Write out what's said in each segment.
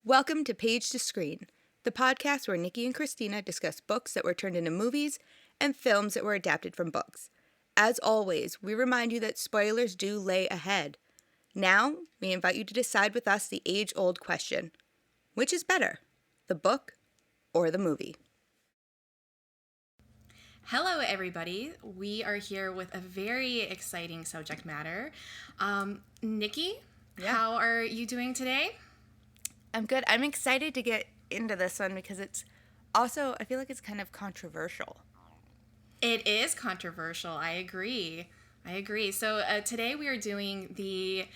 Welcome to Page to Screen, the podcast where Nikki and Christina discuss books that were turned into movies and films that were adapted from books. As always, we remind you that spoilers do lay ahead. Now, we invite you to decide with us the age-old question: which is better, the book or the movie? Hello, everybody. We are here with a very exciting subject matter. Nikki, How are you doing today? I'm good. I'm excited to get into this one because it's also, I feel like it's kind of controversial. It is controversial. I agree. So today we are doing the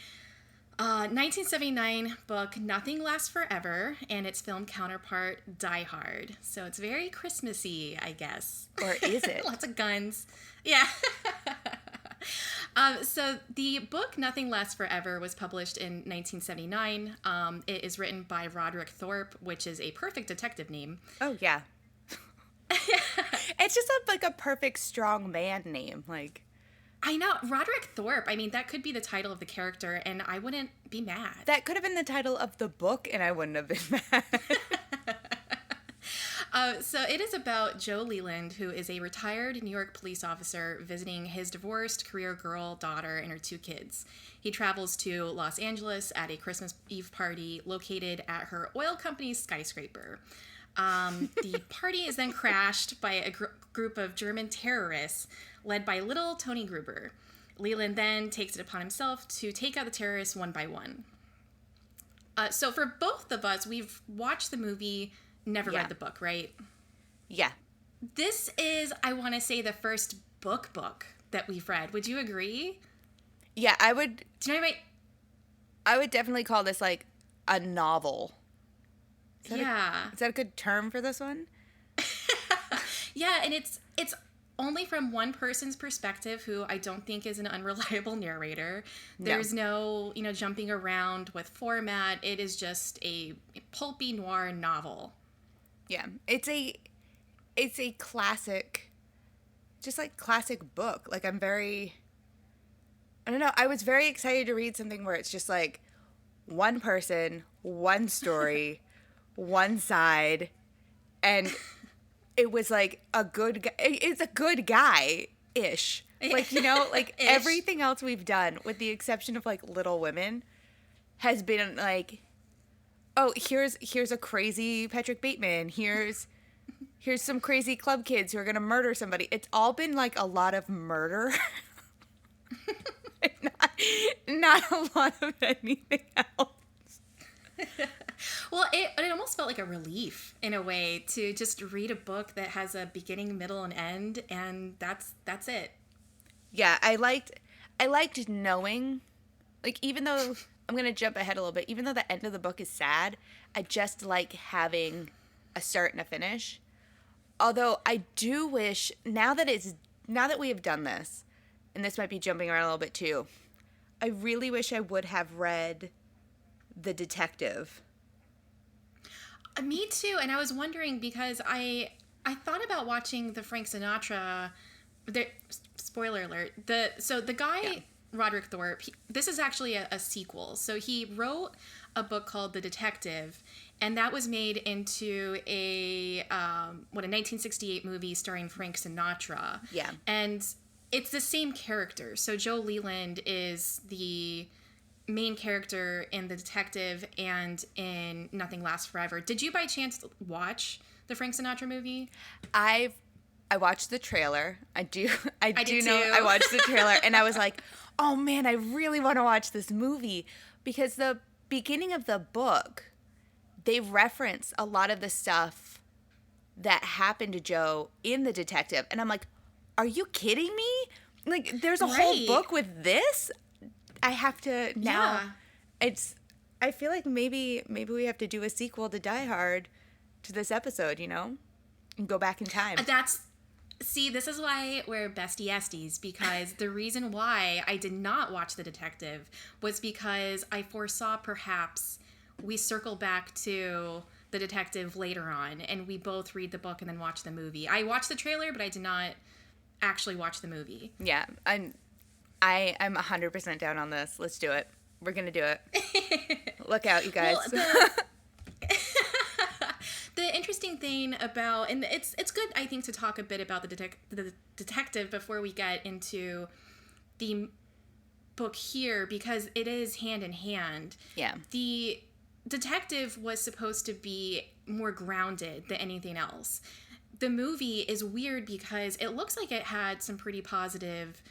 1979 book Nothing Lasts Forever and its film counterpart Die Hard. So it's very Christmassy, I guess. Or is it? Lots of guns. Yeah. So the book Nothing Lasts Forever was published in 1979. It is written by Roderick Thorpe, which is a perfect detective name. Oh, yeah. It's just like a perfect strong man name. I know, Roderick Thorpe. I mean, that could be the title of the character, and I wouldn't be mad. That could have been the title of the book, and I wouldn't have been mad. So it is about Joe Leland, who is a retired New York police officer visiting his divorced career girl daughter and her two kids. He travels to Los Angeles at a Christmas Eve party located at her oil company's skyscraper. The party is then crashed by a group of German terrorists led by little Tony Gruber. Leland then takes it upon himself to take out the terrorists one by one. So for both of us, we've watched the movie, never read the book, right? Yeah. This is, I want to say, the first book that we've read. Would you agree? Yeah, I would. Do you know what I would definitely call this like a novel. Is that a good term for this one? Yeah, and it's only from one person's perspective, who I don't think is an unreliable narrator. There's no jumping around with format. It is just a pulpy noir novel. Yeah, it's a classic, just like classic book. Like I don't know. I was very excited to read something where it's just like one person, one story, one side, and it was like a good guy. It's a good guy-ish. Like, like everything else we've done, with the exception of like Little Women, has been like, oh, here's a crazy Patrick Bateman. Here's some crazy club kids who are going to murder somebody. It's all been like a lot of murder. not a lot of anything else. Well, it almost felt like a relief in a way to just read a book that has a beginning, middle, and end, and that's it. Yeah, I liked knowing, like, even though I'm going to jump ahead a little bit, even though the end of the book is sad, I just like having a start and a finish. Although I do wish, now that we have done this, and this might be jumping around a little bit too, I really wish I would have read The Detective. Me too, and I was wondering because I thought about watching the Frank Sinatra. Spoiler alert. The guy Roderick Thorpe. This is actually a sequel. So he wrote a book called The Detective, and that was made into a 1968 movie starring Frank Sinatra. Yeah, and it's the same character. So Joe Leland is the main character in The Detective and in Nothing Lasts Forever. Did you by chance watch the Frank Sinatra movie? I watched the trailer. I do did know too. I watched the trailer and I was like, oh man, I really want to watch this movie, because the beginning of the book, they reference a lot of the stuff that happened to Joe in The Detective, and I'm like, are you kidding me? Like, there's a whole book with this? I have to now. Yeah. I feel like maybe we have to do a sequel to Die Hard to this episode, and go back in time. This is why we're bestie-esties, because the reason why I did not watch The Detective was because I foresaw perhaps we circle back to The Detective later on and we both read the book and then watch the movie. I watched the trailer, but I did not actually watch the movie. Yeah, I'm 100% down on this. Let's do it. We're going to do it. Look out, you guys. Well, saying about, and it's good, I think, to talk a bit about the detective before we get into the book here, because it is hand in hand. Yeah. The detective was supposed to be more grounded than anything else. The movie is weird because it looks like it had some pretty positive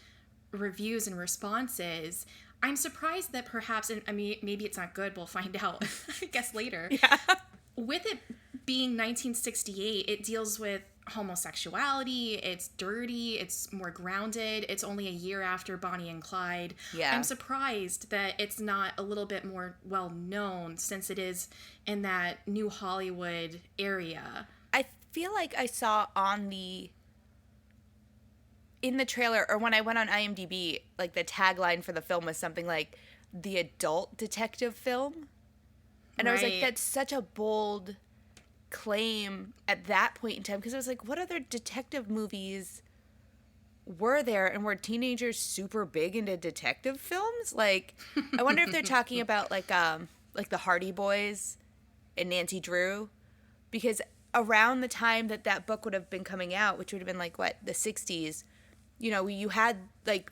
reviews and responses. I'm surprised that perhaps, and I mean, maybe it's not good, we'll find out, I guess, later. Yeah. With it being 1968, it deals with homosexuality, it's dirty, it's more grounded, it's only a year after Bonnie and Clyde. Yeah. I'm surprised that it's not a little bit more well known, since it is in that New Hollywood area. I feel like I saw in the trailer, or when I went on IMDb, like the tagline for the film was something like the adult detective film. And I was like, that's such a bold claim at that point in time, because I was like, what other detective movies were there, and were teenagers super big into detective films? Like, I wonder if they're talking about like the Hardy Boys and Nancy Drew, because around the time that book would have been coming out, which would have been like what, the 60s, you had like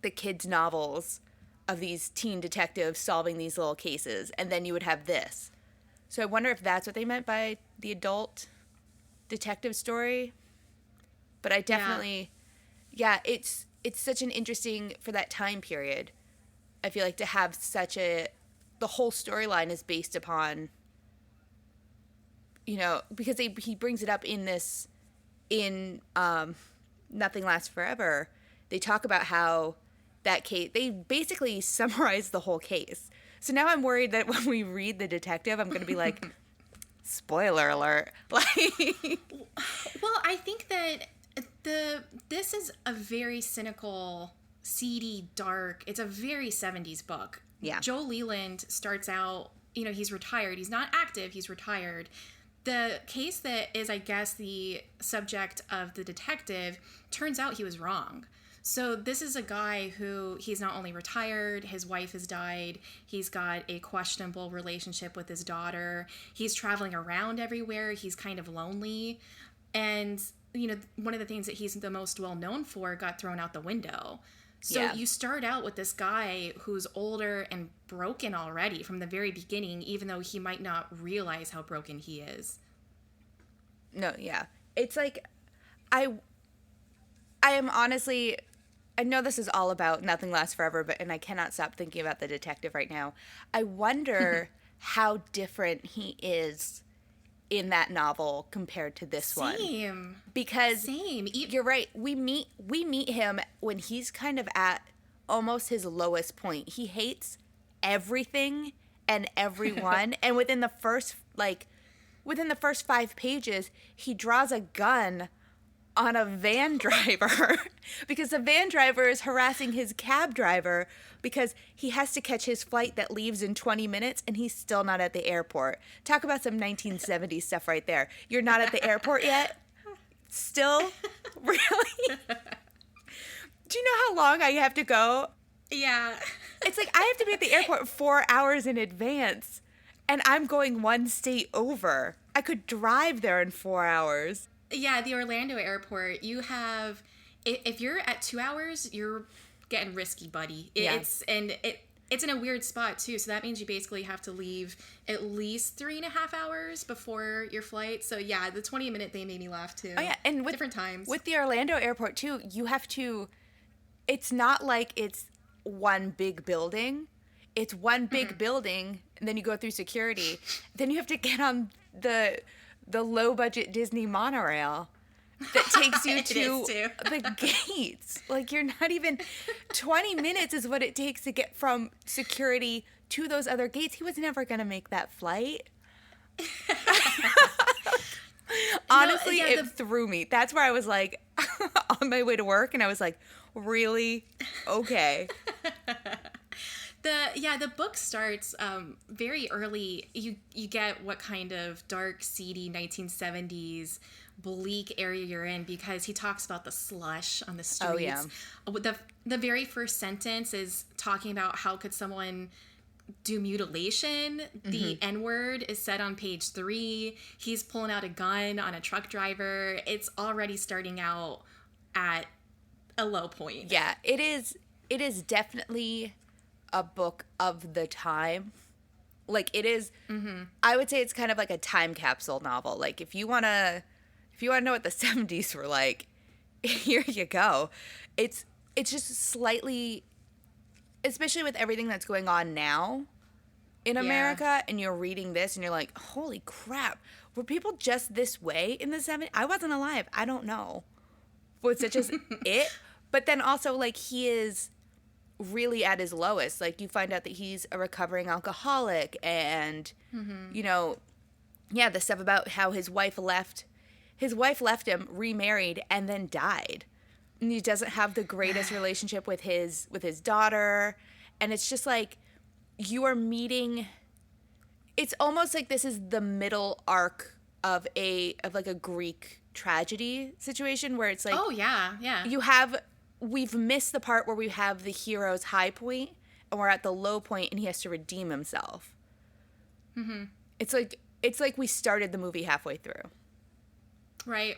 the kids' novels of these teen detectives solving these little cases, and then you would have this. So I wonder if that's what they meant by the adult detective story. But I definitely, it's such an interesting, for that time period, I feel like, to have the whole storyline is based upon, because he brings it up in Nothing Lasts Forever. They talk about how that case, they basically summarize the whole case. So now I'm worried that when we read the detective, I'm going to be like, spoiler alert. Like, well, I think that this is a very cynical, seedy, dark, it's a very 70s book. Yeah. Joe Leland starts out, he's retired. He's not active, he's retired. The case that is, I guess, the subject of the detective, turns out he was wrong. So this is a guy who, he's not only retired, his wife has died, he's got a questionable relationship with his daughter, he's traveling around everywhere, he's kind of lonely, and, one of the things that he's the most well known for got thrown out the window. So you start out with this guy who's older and broken already from the very beginning, even though he might not realize how broken he is. No, yeah. It's like, I am honestly, I know this is all about Nothing Lasts Forever, and I cannot stop thinking about the detective right now. I wonder how different he is in that novel compared to this one. Same. Because Same. You're right. We meet him when he's kind of at almost his lowest point. He hates everything and everyone, and within the first 5 pages, he draws a gun on a van driver because the van driver is harassing his cab driver because he has to catch his flight that leaves in 20 minutes and he's still not at the airport. Talk about some 1970s stuff right there. You're not at the airport yet? Still? Really? Do you know how long I have to go? Yeah. It's like I have to be at the airport 4 hours in advance, and I'm going one state over. I could drive there in 4 hours. Yeah, the Orlando airport, you have, if you're at 2 hours, you're getting risky, buddy. It's in a weird spot, too. So that means you basically have to leave at least 3.5 hours before your flight. So, yeah, the 20-minute thing made me laugh, too. Oh, yeah. And different times. With the Orlando airport, too, you have to, it's not like it's one big building. It's one big building, and then you go through security. Then you have to get on the low-budget Disney monorail that takes you to the gates. Like, you're not even... 20 minutes is what it takes to get from security to those other gates. He was never going to make that flight. Honestly, it threw me. That's where I was like, on my way to work, and I was like, really? Okay. The book starts very early. You get what kind of dark, seedy 1970s bleak area you're in, because he talks about the slush on the streets. Oh, yeah. The very first sentence is talking about how could someone do mutilation. The N-word is said on page 3. He's pulling out a gun on a truck driver. It's already starting out at a low point. Yeah, it is definitely a book of the time. Like, it is, I would say it's kind of like a time capsule novel. Like, if you want to know what the 70s were like, here you go. It's just slightly, especially with everything that's going on now in America, and you're reading this and you're like, holy crap, were people just this way in the 70s? I wasn't alive. I don't know. Was it just it? But then also, like, he is really at his lowest. Like, you find out that he's a recovering alcoholic, and you know, yeah, the stuff about how his wife left him, remarried, and then died, and he doesn't have the greatest relationship with his daughter. And it's just like, you are meeting, it's almost like this is the middle arc of like a Greek tragedy situation, where it's like, oh yeah, we've missed the part where we have the hero's high point and we're at the low point and he has to redeem himself. It's like we started the movie halfway through. Right.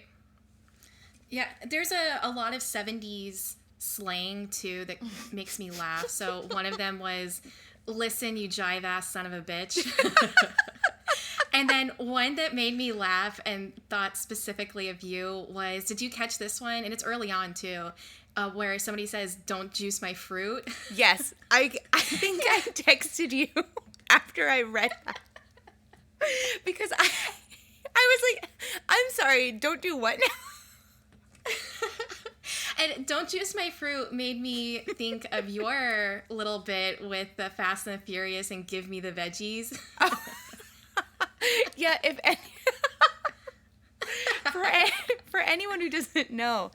Yeah, there's a lot of 70s slang too that makes me laugh. So one of them was, "Listen, you jive ass son of a bitch." And then one that made me laugh and thought specifically of you was, did you catch this one? And it's early on too, where somebody says, "Don't juice my fruit." Yes, I think I texted you after I read that, because I was like, I'm sorry, don't do what now? And "Don't juice my fruit" made me think of your little bit with the Fast and the Furious and "Give me the veggies." Yeah, for anyone who doesn't know,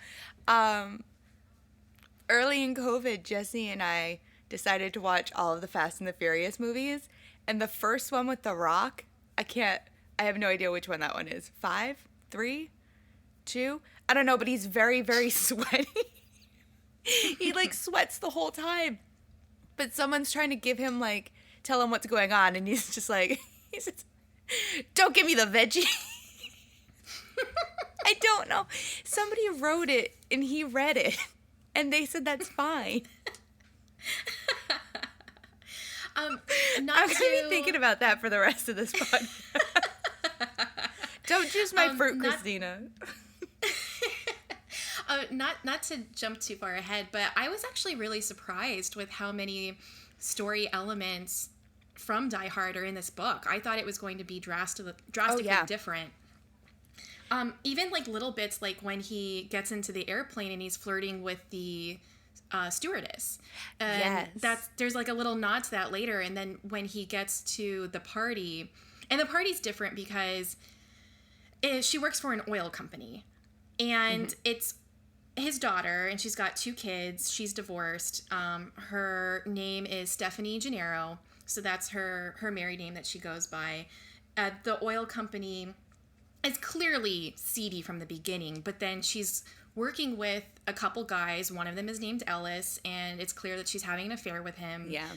early in COVID, Jesse and I decided to watch all of the Fast and the Furious movies, and the first one with The Rock, I have no idea which one that one is. 5, 3, 2, I don't know, but he's very, very sweaty. He like sweats the whole time, but someone's trying to tell him what's going on, and he's just like, he says, "Don't give me the veggie." I don't know. Somebody wrote it and he read it, and they said that's fine. I'm going to be thinking about that for the rest of this podcast. Don't juice my fruit, Christina. Not to jump too far ahead, but I was actually really surprised with how many story elements from Die Hard are in this book. I thought it was going to be drastically different. Even like little bits, like when he gets into the airplane and he's flirting with the stewardess. And there's like a little nod to that later. And then when he gets to the party, and the party's different because she works for an oil company, and it's his daughter, and she's got 2 kids. She's divorced. Her name is Stephanie Gennaro. So that's her married name that she goes by. The oil company is clearly seedy from the beginning, but then she's working with a couple guys. One of them is named Ellis, and it's clear that she's having an affair with him. Yeah.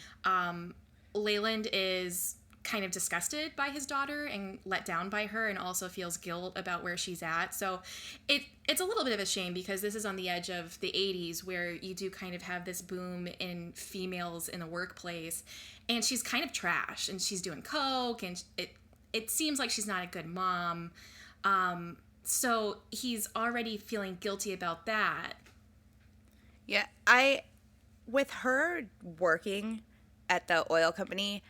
Leyland is kind of disgusted by his daughter and let down by her, and also feels guilt about where she's at. So it's a little bit of a shame, because this is on the edge of the 80s, where you do kind of have this boom in females in the workplace, and she's kind of trash, and she's doing coke, and it seems like she's not a good mom. So he's already feeling guilty about that. Yeah, with her working at the oil company,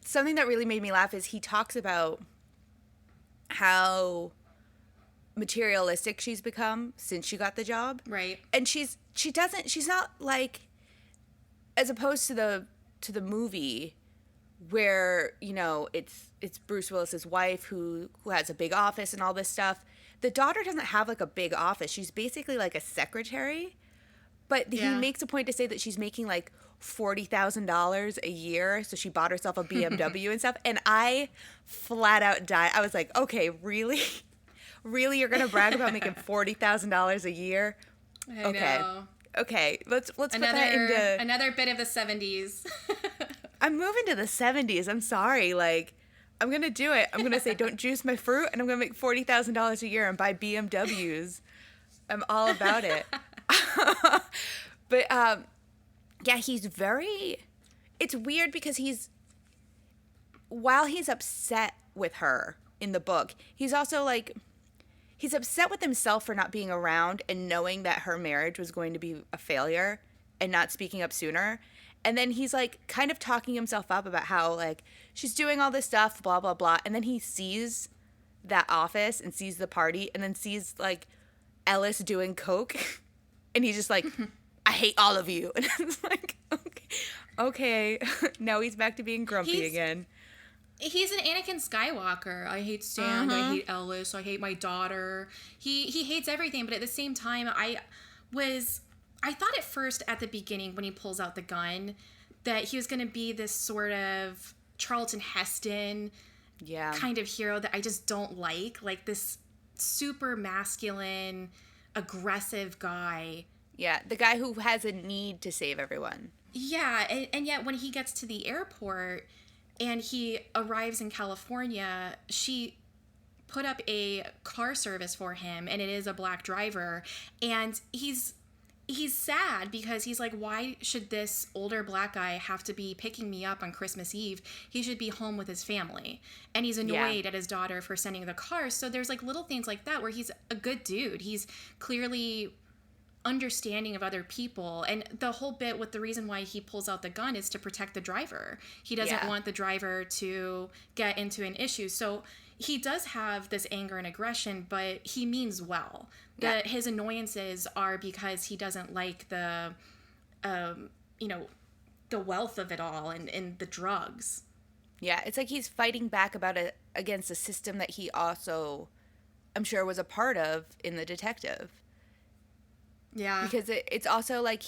something that really made me laugh is he talks about how materialistic she's become since she got the job. Right. And she's not like, as opposed to the movie where, you know, it's Bruce Willis's wife who has a big office and all this stuff. The daughter doesn't have like a big office. She's basically like a secretary. But he makes a point to say that she's making like $40,000 a year, so she bought herself a BMW and stuff. And I flat out died. I was like, okay, really? Really? You're going to brag about making $40,000 a year? I know. Okay, let's put that into. Another bit of the 70s. I'm moving to the 70s. I'm sorry. Like, I'm going to do it. I'm going to say, don't juice my fruit, and I'm going to make $40,000 a year and buy BMWs. I'm all about it. But, yeah, he's very. It's weird because while he's upset with her in the book, he's also like. He's upset with himself for not being around and knowing that her marriage was going to be a failure and not speaking up sooner. And then he's like kind of talking himself up about how like she's doing all this stuff, blah, blah, blah. And then he sees that office and sees the party and then sees like Ellis doing coke. And he's just like, I hate all of you. And it's like, okay. Now he's back to being grumpy again. He's an Anakin Skywalker. I hate Sand. I hate Ellis. I hate my daughter. He hates everything. But at the same time, I thought at first at the beginning when he pulls out the gun that he was going to be this sort of Charlton Heston kind of hero that I just don't like this super masculine, aggressive guy. Yeah, the guy who has a need to save everyone. Yeah, and yet when he gets to the airport and he arrives in California, she put up a car service for him, and it is a black driver. And he's sad because he's like, why should this older black guy have to be picking me up on Christmas Eve? He should be home with his family. And he's annoyed at his daughter for sending the car. So there's like little things like that where he's a good dude. He's clearly understanding of other people, and the whole bit with the reason why he pulls out the gun is to protect the driver. He doesn't want the driver to get into an issue, so he does have this anger and aggression, but he means well. His annoyances are because he doesn't like the the wealth of it all and the drugs. It's like he's fighting back against a system that he also, I'm sure, was a part of in The Detective. Yeah. Because it's also like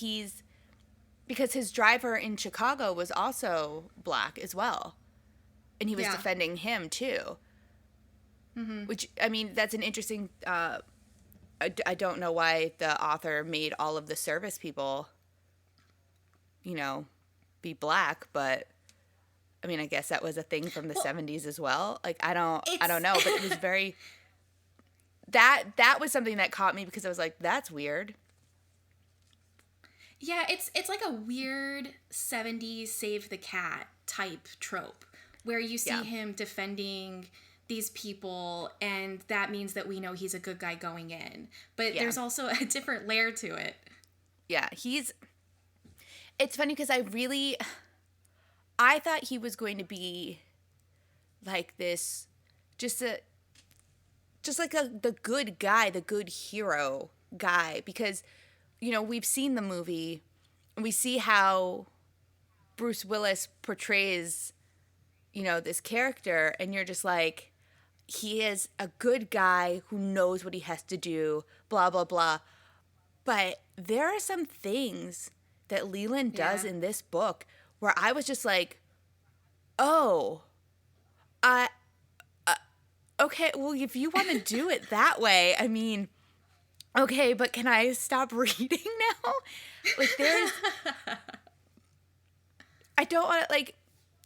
because his driver in Chicago was also black as well. And he was defending him too. Mm-hmm. Which, I mean, that's an interesting, I don't know why the author made all of the service people, be black, but I mean, I guess that was a thing from the 70s as well. Like, I don't know, but it was very, that was something that caught me because I was like, that's weird. Yeah, it's like a weird 70s Save the Cat type trope where you see him defending these people, and that means that we know he's a good guy going in. But there's also a different layer to it. Yeah, it's funny because I thought he was going to be like this, the good guy, the good hero guy, because we've seen the movie and we see how Bruce Willis portrays, this character, and you're just like, he is a good guy who knows what he has to do, blah, blah, blah. But there are some things that Leland does in this book where I was just like, oh, okay, well, if you want to do it that way, I mean, okay, but can I stop reading now? Like, I don't want to, like,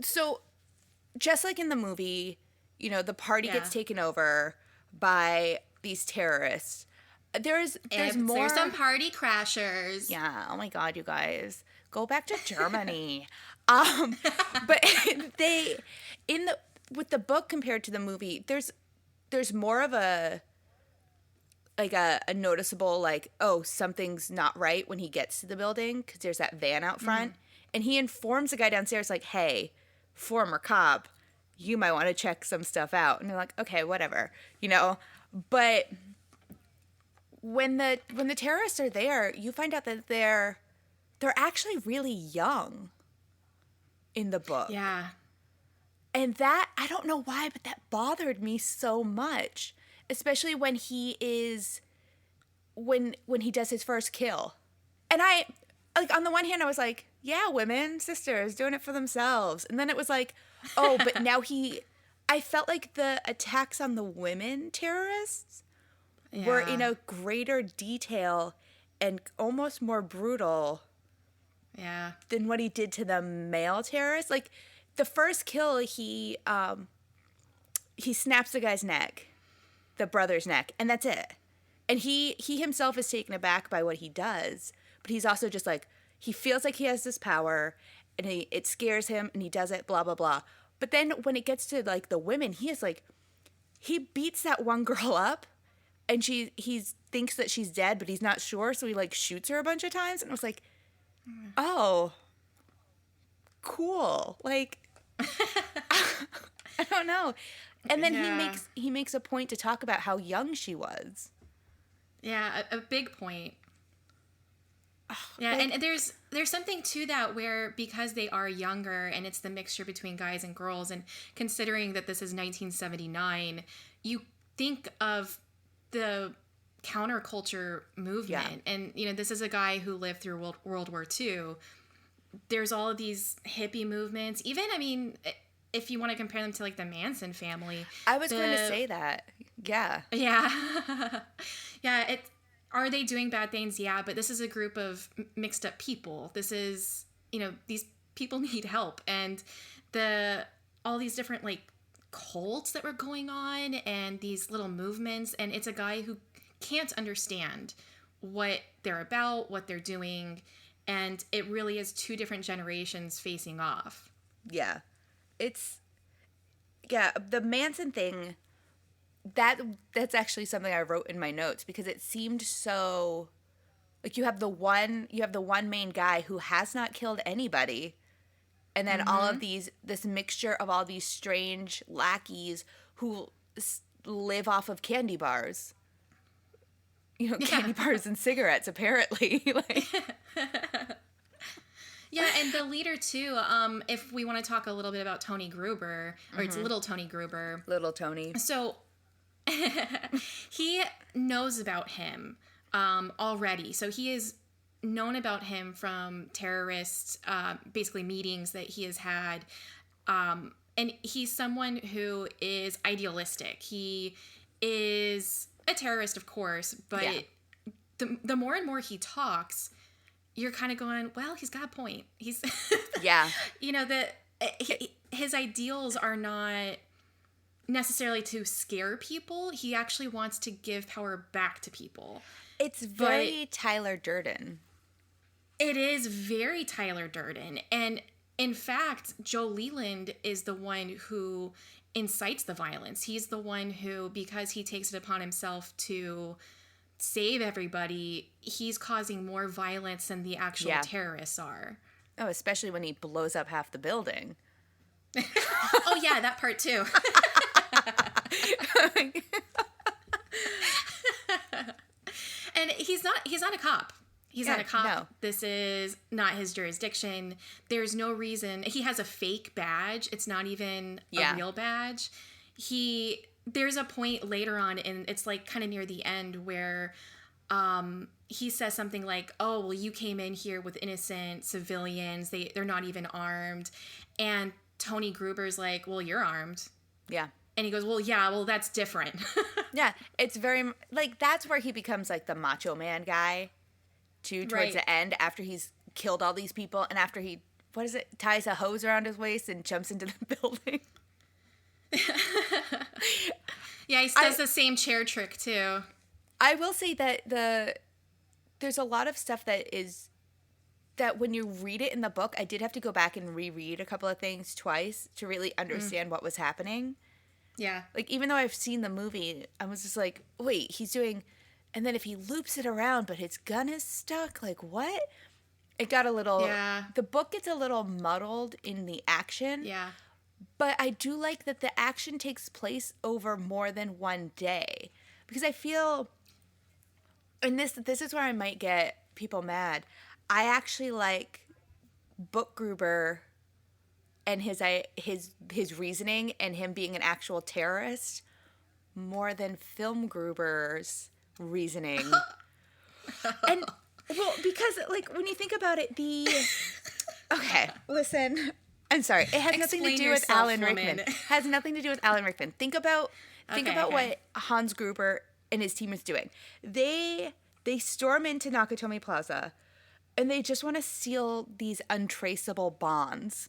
so just like in the movie, the party gets taken over by these terrorists. There's more. There's some party crashers. Yeah. Oh my God, you guys, go back to Germany. But with the book compared to the movie, there's more of a noticeable, like, oh, something's not right when he gets to the building because there's that van out front. Mm-hmm. And he informs the guy downstairs, like, hey, former cop, you might want to check some stuff out. And they're like, okay, whatever, But when the terrorists are there, you find out that they're actually really young in the book. Yeah. And that, I don't know why, but that bothered me so much. Especially when he does his first kill. And I, like, on the one hand, I was like, yeah, women, sisters, doing it for themselves. And then it was like, oh, but now I felt like the attacks on the women terrorists were in a greater detail. and almost more brutal Yeah. than what he did to the male terrorists. Like, the first kill, he snaps the guy's neck, the brother's neck, and that's it. And he himself is taken aback by what he does, but he's also just like, he feels like he has this power, and it scares him, and he does it, blah, blah, blah. But then when it gets to, like, the women, he is like, he beats that one girl up, and he thinks that she's dead, but he's not sure, so he, like, shoots her a bunch of times, and I was like, oh, cool. Like, I don't know. And then he makes a point to talk about how young she was. Yeah, a big point. Yeah, Like, and there's something to that where because they are younger and it's the mixture between guys and girls, and considering that this is 1979, you think of the counterculture movement. Yeah. And, this is a guy who lived through World War II. There's all of these hippie movements. Even, I mean, if you want to compare them to, like, the Manson family. I was going to say that. Yeah. Yeah. Yeah, are they doing bad things? Yeah, but this is a group of mixed up people. This is, these people need help. And all these different, like, cults that were going on and these little movements. And it's a guy who can't understand what they're about, what they're doing. And it really is two different generations facing off. Yeah. The Manson thing, that's actually something I wrote in my notes, because it seemed so, like, you have the one main guy who has not killed anybody, and then all of this mixture of all these strange lackeys who live off of candy bars. Candy bars and cigarettes, apparently. Like, yeah, and the leader too. If we want to talk a little bit about Tony Gruber, or it's Little Tony Gruber. Little Tony. So he knows about him already. So he is known about him from terrorist, basically meetings that he has had. And he's someone who is idealistic. He is a terrorist, of course, but the more and more he talks, you're kind of going, well, he's got a point. He's, yeah, his ideals are not necessarily to scare people. He actually wants to give power back to people. It's very Tyler Durden. It is very Tyler Durden. And in fact, Joe Leland is the one who incites the violence. He's the one who, because he takes it upon himself to save everybody, he's causing more violence than the actual terrorists are. Oh, especially when he blows up half the building. Oh yeah, that part too. And he's not a cop. He's not a cop. No. This is not his jurisdiction. There's no reason. He has a fake badge. It's not even a real badge. There's a point later on, and it's like kind of near the end, where he says something like, oh, well, you came in here with innocent civilians. They're not even armed. And Tony Gruber's like, well, you're armed. Yeah. And he goes, well, that's different. Yeah, it's very, like, that's where he becomes, like, the macho man guy, too, towards the end, after he's killed all these people, and after he, ties a hose around his waist and jumps into the building. Yeah, he does the same chair trick, too. I will say that there's a lot of stuff that when you read it in the book, I did have to go back and reread a couple of things twice to really understand what was happening. Yeah. Like, even though I've seen the movie, I was just like, wait, he's doing... And then if he loops it around, but his gun is stuck, like, what? It got a little... Yeah. The book gets a little muddled in the action. Yeah. But I do like that the action takes place over more than one day. Because I feel... And this is where I might get people mad. I actually like Book Gruber and his reasoning and him being an actual terrorist more than Film Gruber's reasoning. And, well, because, like, when you think about it, okay, listen, I'm sorry. It has nothing to do with Alan Rickman. It has nothing to do with Alan Rickman. Think about what Hans Gruber and his team is doing. They They storm into Nakatomi Plaza, and they just want to steal these untraceable bonds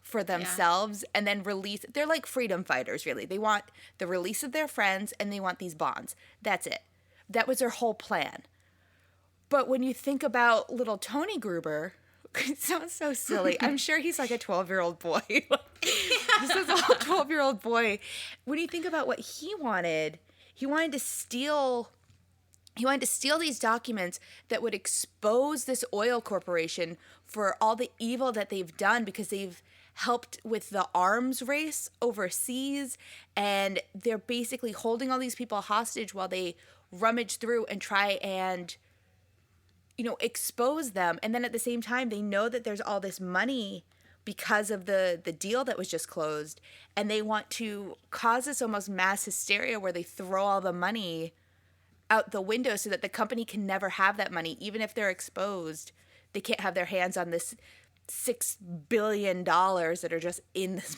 for Yeah. themselves and then release. They're like freedom fighters, really. They want the release of their friends and they want these bonds. That's it. That was their whole plan. But when you think about little Tony Gruber, it sounds so silly. I'm sure he's like a 12-year-old boy. This is a 12-year-old boy. When you think about what he wanted to steal. He wanted to steal these documents that would expose this oil corporation for all the evil that they've done because they've helped with the arms race overseas, and they're basically holding all these people hostage while they rummage through and try and expose them. And then at the same time, they know that there's all this money because of the deal that was just closed, and they want to cause this almost mass hysteria where they throw all the money out the window so that the company can never have that money. Even if they're exposed, they can't have their hands on this $6 billion that are just in this.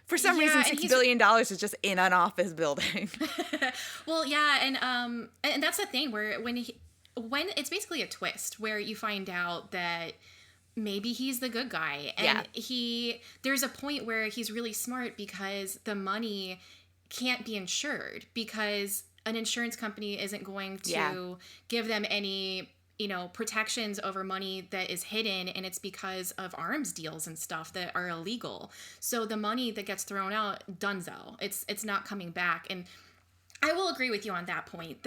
For some reason, $6 billion is just in an office building. Well, yeah, and that's the thing where when it's basically a twist where you find out that maybe he's the good guy, and there's a point where he's really smart because the money can't be insured because an insurance company isn't going to give them any, protections over money that is hidden, and it's because of arms deals and stuff that are illegal. So the money that gets thrown out, dunzo. It's not coming back. And I will agree with you on that point.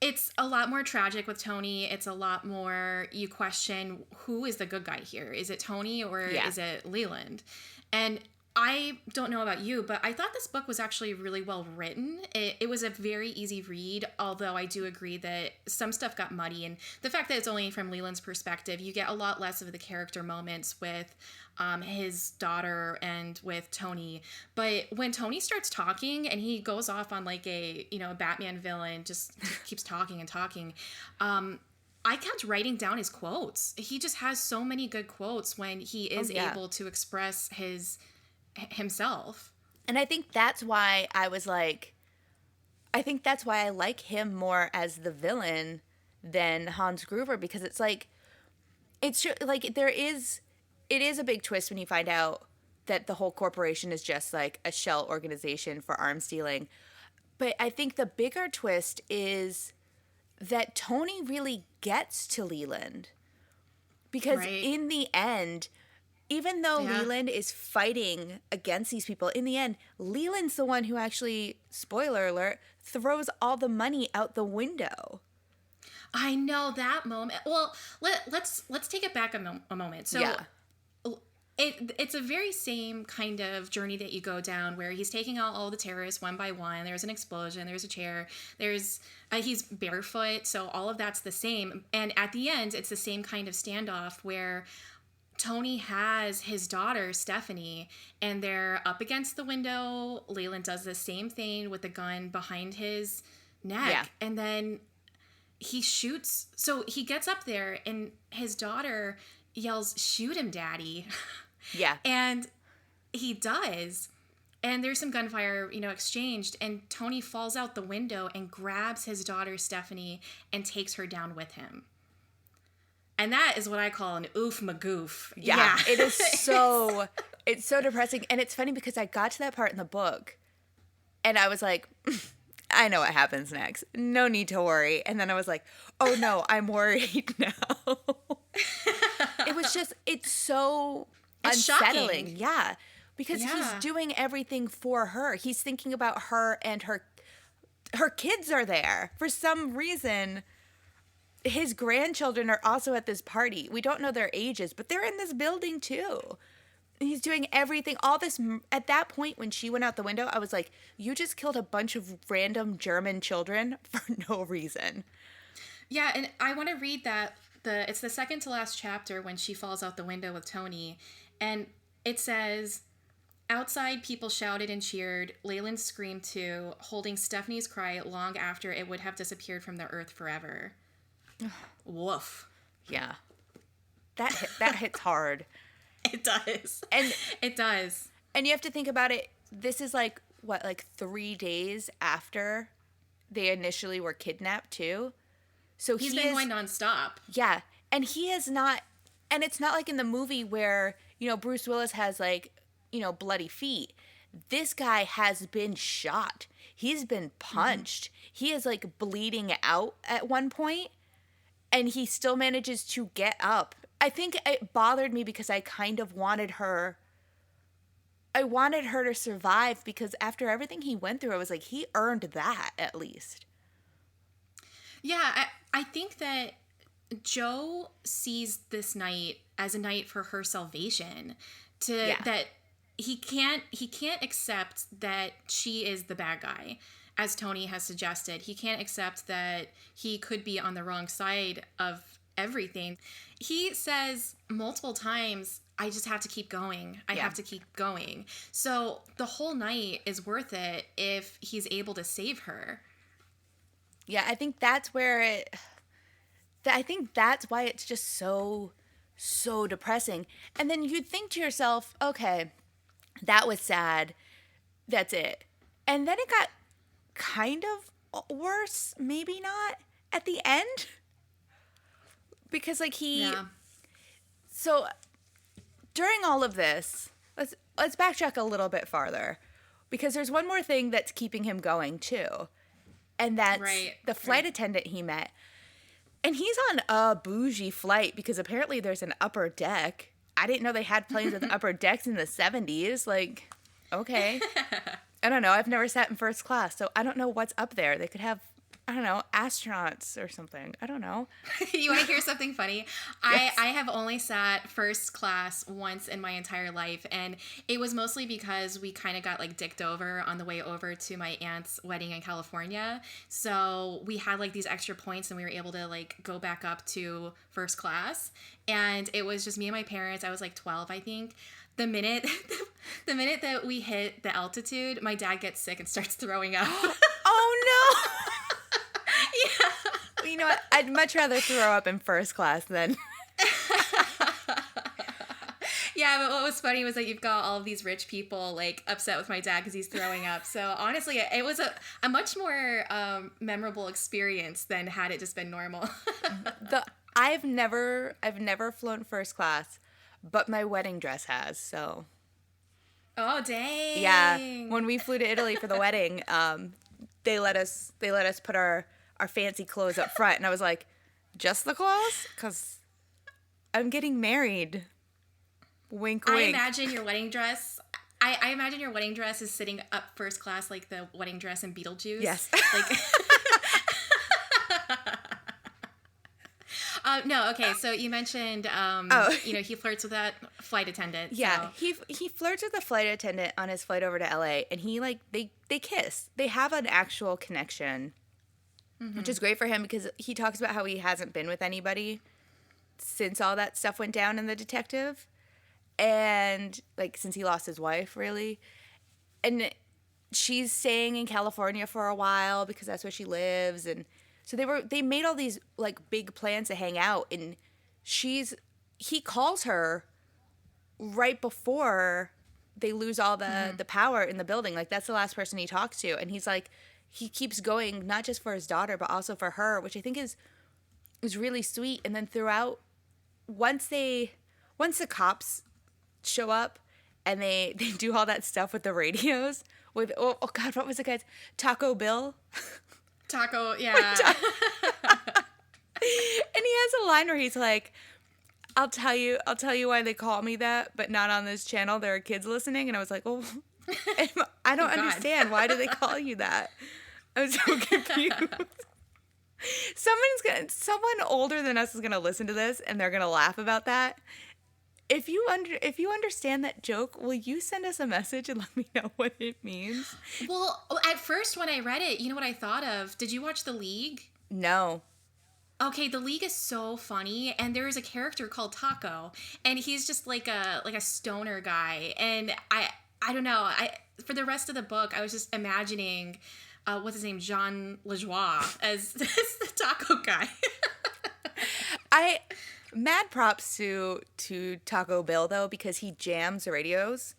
It's a lot more tragic with Tony. It's a lot more, you question, who is the good guy here? Is it Tony or is it Leland? And I don't know about you, but I thought this book was actually really well written. It was a very easy read, although I do agree that some stuff got muddy. And the fact that it's only from Leland's perspective, you get a lot less of the character moments with his daughter and with Tony. But when Tony starts talking and he goes off on like a Batman villain, just keeps talking and talking, I kept writing down his quotes. He just has so many good quotes when he is able to express himself. And I think that's why I like him more as the villain than Hans Gruber, because it's like, it is a big twist when you find out that the whole corporation is just like a shell organization for arms dealing. But I think the bigger twist is that Tony really gets to Leland, because in the end, even though Leland is fighting against these people, in the end, Leland's the one who actually, spoiler alert, throws all the money out the window. I know that moment. Well, let's take it back a moment. So it's a very same kind of journey that you go down where he's taking out all the terrorists one by one. There's an explosion. There's a chair. He's barefoot. So all of that's the same. And at the end, it's the same kind of standoff where Tony has his daughter, Stephanie, and they're up against the window. Leland does the same thing with the gun behind his neck. Yeah. And then he shoots. So he gets up there and his daughter yells, "Shoot him, Daddy." Yeah. And he does. And there's some gunfire, exchanged. And Tony falls out the window and grabs his daughter, Stephanie, and takes her down with him. And that is what I call an oof magoof. Yeah. It is so, it's so depressing. And it's funny because I got to that part in the book and I was like, I know what happens next. No need to worry. And then I was like, oh no, I'm worried now. It's so unsettling. Shocking. Yeah. Because he's doing everything for her. He's thinking about her, and her kids are there. For some reason, his grandchildren are also at this party. We don't know their ages, but they're in this building too. He's doing everything, all this. At that point, when she went out the window, I was like, you just killed a bunch of random German children for no reason. Yeah, and I want to read that. It's the second to last chapter when she falls out the window with Tony. And it says, outside, people shouted and cheered. Leland screamed too, holding Stephanie's cry long after it would have disappeared from the earth forever. Woof. Yeah. That hits hard. It does. And it does. And you have to think about it. This is like 3 days after they initially were kidnapped too. So He's been going nonstop. Yeah, and he is not, and it's not like in the movie where, Bruce Willis has like, bloody feet. This guy has been shot. He's been punched. He is like bleeding out at one point, and he still manages to get up. I think it bothered me because I kind of wanted her. I wanted her to survive because after everything he went through, I was like, he earned that at least. Yeah, I think that Jo sees this night as a night for her salvation. That he can't accept that she is the bad guy, as Tony has suggested. He can't accept that he could be on the wrong side of everything. He says multiple times, I just have to keep going. I have to keep going. So the whole night is worth it if he's able to save her. Yeah, I think that's where I think that's why it's just so depressing. And then you'd think to yourself, okay, that was sad. That's it. And then it got kind of worse, maybe not, at the end. Because like So during all of this, let's backtrack a little bit farther. Because there's one more thing that's keeping him going too. And that's the flight attendant he met. And he's on a bougie flight because apparently there's an upper deck. I didn't know they had planes with upper decks in the 70s. Like, okay. I don't know. I've never sat in first class, so I don't know what's up there. They could have, I don't know, astronauts or something. I don't know. You want to hear something funny? Yes. I have only sat first class once in my entire life, and it was mostly because we kind of got like dicked over on the way over to my aunt's wedding in California. So we had like these extra points, and we were able to like go back up to first class. And it was just me and my parents. I was like 12, I think. The minute that we hit the altitude, my dad gets sick and starts throwing up. Oh no. Yeah. Well, you know what? I'd much rather throw up in first class than. Yeah, but what was funny was that you've got all of these rich people like upset with my dad because he's throwing up. So honestly, it was a much more memorable experience than had it just been normal. I've never flown first class, but my wedding dress has. So. Oh dang! Yeah, when we flew to Italy for the wedding, they let us put our fancy clothes up front, and I was like, just the clothes? Because I'm getting married. Wink, wink. I imagine your wedding dress. I imagine your wedding dress is sitting up first class like the wedding dress in Beetlejuice. Yes. Like. No, okay. So you mentioned, he flirts with that flight attendant. Yeah, so. he flirts with the flight attendant on his flight over to LA, and he they kiss. They have an actual connection, which is great for him because he talks about how he hasn't been with anybody since all that stuff went down in The Detective, and like since he lost his wife, really, and she's staying in California for a while because that's where she lives, and. So they made all these like big plans to hang out, and he calls her right before they lose all the power in the building. Like that's the last person he talks to, and he's like he keeps going not just for his daughter but also for her, which I think is really sweet. And then throughout, once the cops show up and they do all that stuff with the radios with oh god, what was the guy's Taco Bill? Taco, yeah. And he has a line where he's like, I'll tell you why they call me that, but not on this channel. There are kids listening. And I was like, oh, I don't understand. Why do they call you that? I was so confused. Someone older than us is gonna listen to this and they're gonna laugh about that. If you understand that joke, will you send us a message and let me know what it means? Well, at first when I read it, you know what I thought of? Did you watch The League? No. Okay, The League is so funny, and there is a character called Taco, and he's just like a stoner guy, and I don't know. For the rest of the book, I was just imagining what's his name, Jean Lajoie, as the taco guy. Mad props to Taco Bill though, because he jams the radios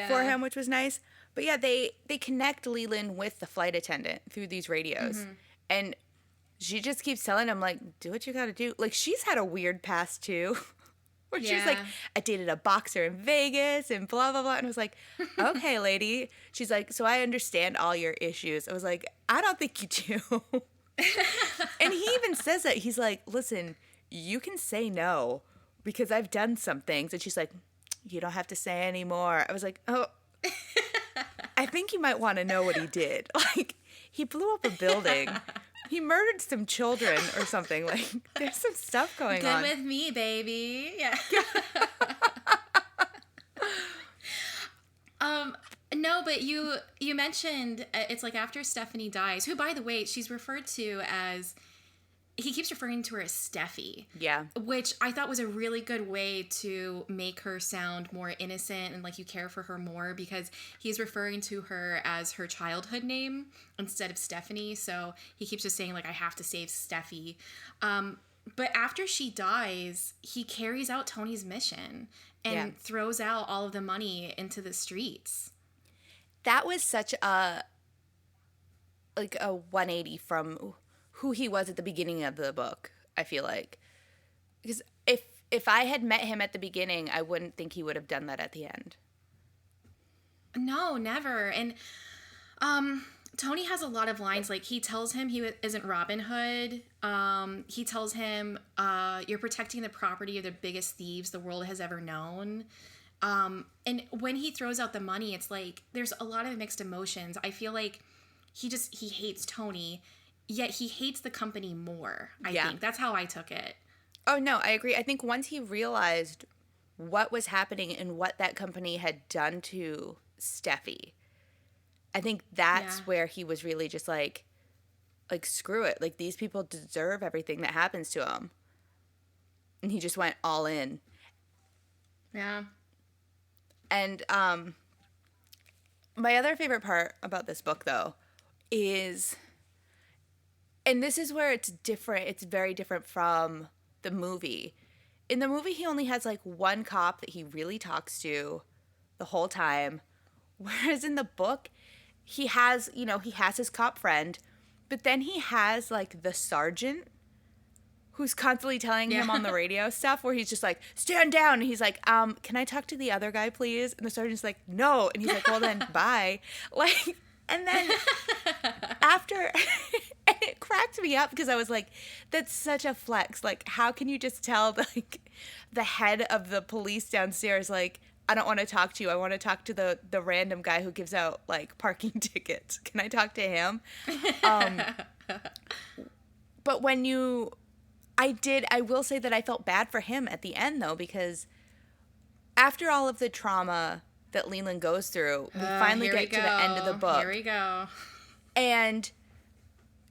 for him, which was nice. But yeah, they connect Leland with the flight attendant through these radios, and she just keeps telling him, like, do what you gotta do. Like, she's had a weird past, too. Where she's like, Yeah. I dated a boxer in Vegas and blah, blah, blah. And I was like, okay, lady. She's like, so I understand all your issues. I was like, I don't think you do. And he even says that. He's like, listen, you can say no because I've done some things. And she's like, you don't have to say anymore. I was like, oh, I think you might want to know what he did. Like, he blew up a building. He murdered some children or something. Like, there's some stuff going on. Good with me, baby. Yeah. No, but you mentioned it's like after Stephanie dies, who, by the way, she's referred to as, he keeps referring to her as Steffi. Yeah. Which I thought was a really good way to make her sound more innocent and like you care for her more, because he's referring to her as her childhood name instead of Stephanie. So he keeps just saying like, I have to save Steffi. But after she dies, he carries out Tony's mission and throws out all of the money into the streets. That was such a 180 from who he was at the beginning of the book, I feel like. Because if I had met him at the beginning, I wouldn't think he would have done that at the end. No, never. And Tony has a lot of lines. Like, he tells him he isn't Robin Hood. He tells him, you're protecting the property of the biggest thieves the world has ever known. And when he throws out the money, it's like there's a lot of mixed emotions. I feel like he hates Tony, yet he hates the company more. I think that's how I took it. Oh, no, I agree. I think once he realized what was happening and what that company had done to Steffi, I think that's where he was really just like, screw it. Like, these people deserve everything that happens to them. And he just went all in. Yeah. And my other favorite part about this book, though, is, and this is where it's different. It's very different from the movie. In the movie, he only has like one cop that he really talks to the whole time. Whereas in the book, he has his cop friend, but then he has like the sergeant who's constantly telling him on the radio stuff, where he's just like, stand down. And he's like, can I talk to the other guy, please? And the sergeant's like, no. And he's like, well, then bye. Like, and then after, and it cracked me up because I was like, that's such a flex. Like, how can you just tell the head of the police downstairs, like, I don't want to talk to you. I want to talk to the random guy who gives out like parking tickets. Can I talk to him? But I will say that I felt bad for him at the end, though, because after all of the trauma that Leland goes through, we finally get to the end of the book. Here we go. And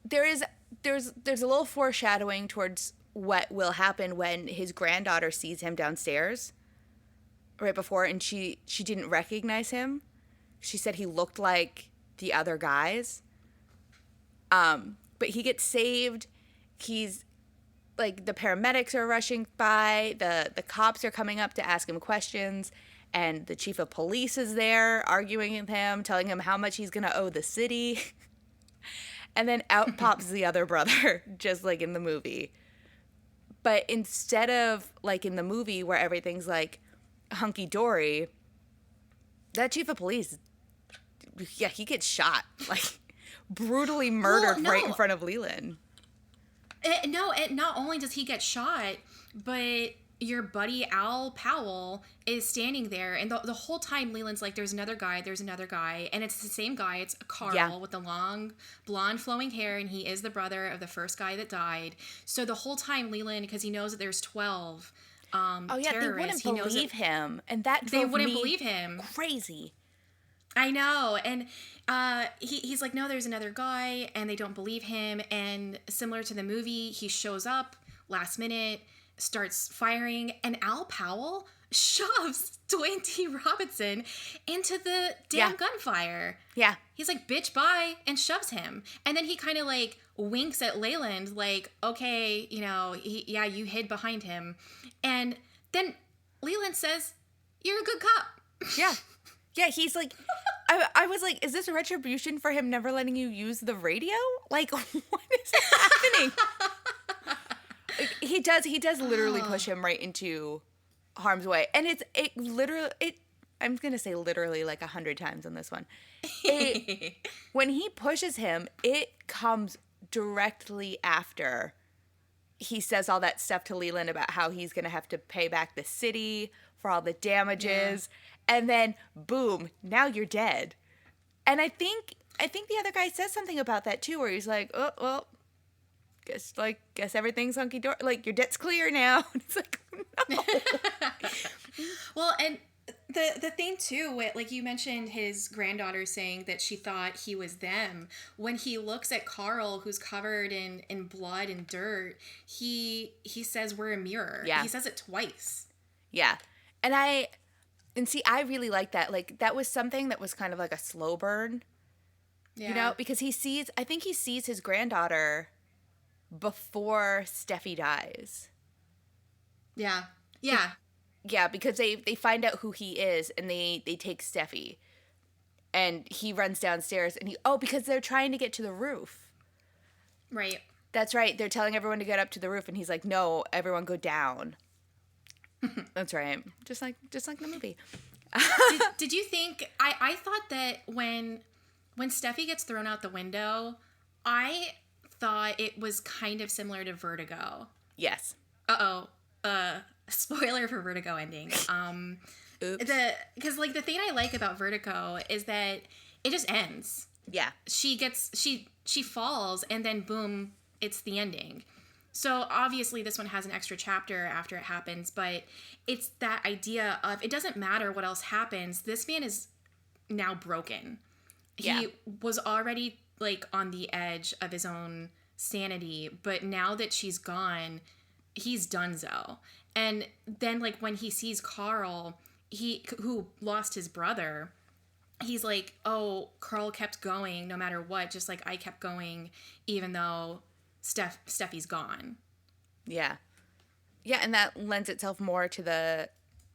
there's a little foreshadowing towards what will happen when his granddaughter sees him downstairs right before, and she didn't recognize him. She said he looked like the other guys. But he gets saved. He's like, the paramedics are rushing by, the cops are coming up to ask him questions, and the chief of police is there arguing with him, telling him how much he's going to owe the city. And then out pops the other brother, just like in the movie. But instead of like in the movie where everything's like hunky-dory, that chief of police, he gets shot, like brutally murdered right in front of Leland. Not only does he get shot, but your buddy Al Powell is standing there, and the whole time Leland's like, there's another guy, and it's the same guy. It's Carl with the long blonde flowing hair, and he is the brother of the first guy that died. So the whole time Leland, because he knows that there's 12 terrorists, they wouldn't believe him, and that drove they wouldn't me believe him. Crazy. I know, and he's like, no, there's another guy, and they don't believe him. And similar to the movie, he shows up last minute, starts firing, and Al Powell shoves Dwayne T. Robinson into the damn gunfire. Yeah. He's like, bitch, bye, and shoves him. And then he kind of like winks at Leyland, like, okay, you hid behind him. And then Leland says, you're a good cop. Yeah. Yeah, he's like, I was like, is this a retribution for him never letting you use the radio? Like, what is happening? Like, he does literally push him right into harm's way. And I'm going to say literally like 100 times on this one. When he pushes him, it comes directly after he says all that stuff to Leland about how he's going to have to pay back the city for all the damages. Yeah. And then, boom, now you're dead. And I think the other guy says something about that, too, where he's like, oh, well, guess everything's hunky-dory. Like, your debt's clear now. It's like, no. Well, and the thing, too, with, like you mentioned his granddaughter saying that she thought he was them. When he looks at Carl, who's covered in blood and dirt, he says we're a mirror. Yeah. He says it twice. Yeah. And see, I really like that. Like, that was something that was kind of like a slow burn. Yeah. You know? Because I think he sees his granddaughter before Steffi dies. Yeah. Yeah. Yeah, because they find out who he is, and they take Steffi. And he runs downstairs, and because they're trying to get to the roof. Right. That's right. They're telling everyone to get up to the roof, and he's like, no, everyone go down. That's right. Just like the movie. Did you think, I thought that when Steffi gets thrown out the window, I thought it was kind of similar to Vertigo. Yes. Spoiler for Vertigo ending. Oops. Because like the thing I like about Vertigo is that it just ends. Yeah. She falls and then boom, it's the ending. So obviously this one has an extra chapter after it happens, but it's that idea of it doesn't matter what else happens. This man is now broken. Yeah. He was already like on the edge of his own sanity, but now that she's gone, he's donezo. And then like when he sees Carl, who lost his brother, he's like, oh, Carl kept going no matter what, just like I kept going even though Steffi's gone. Yeah. Yeah, and that lends itself more to the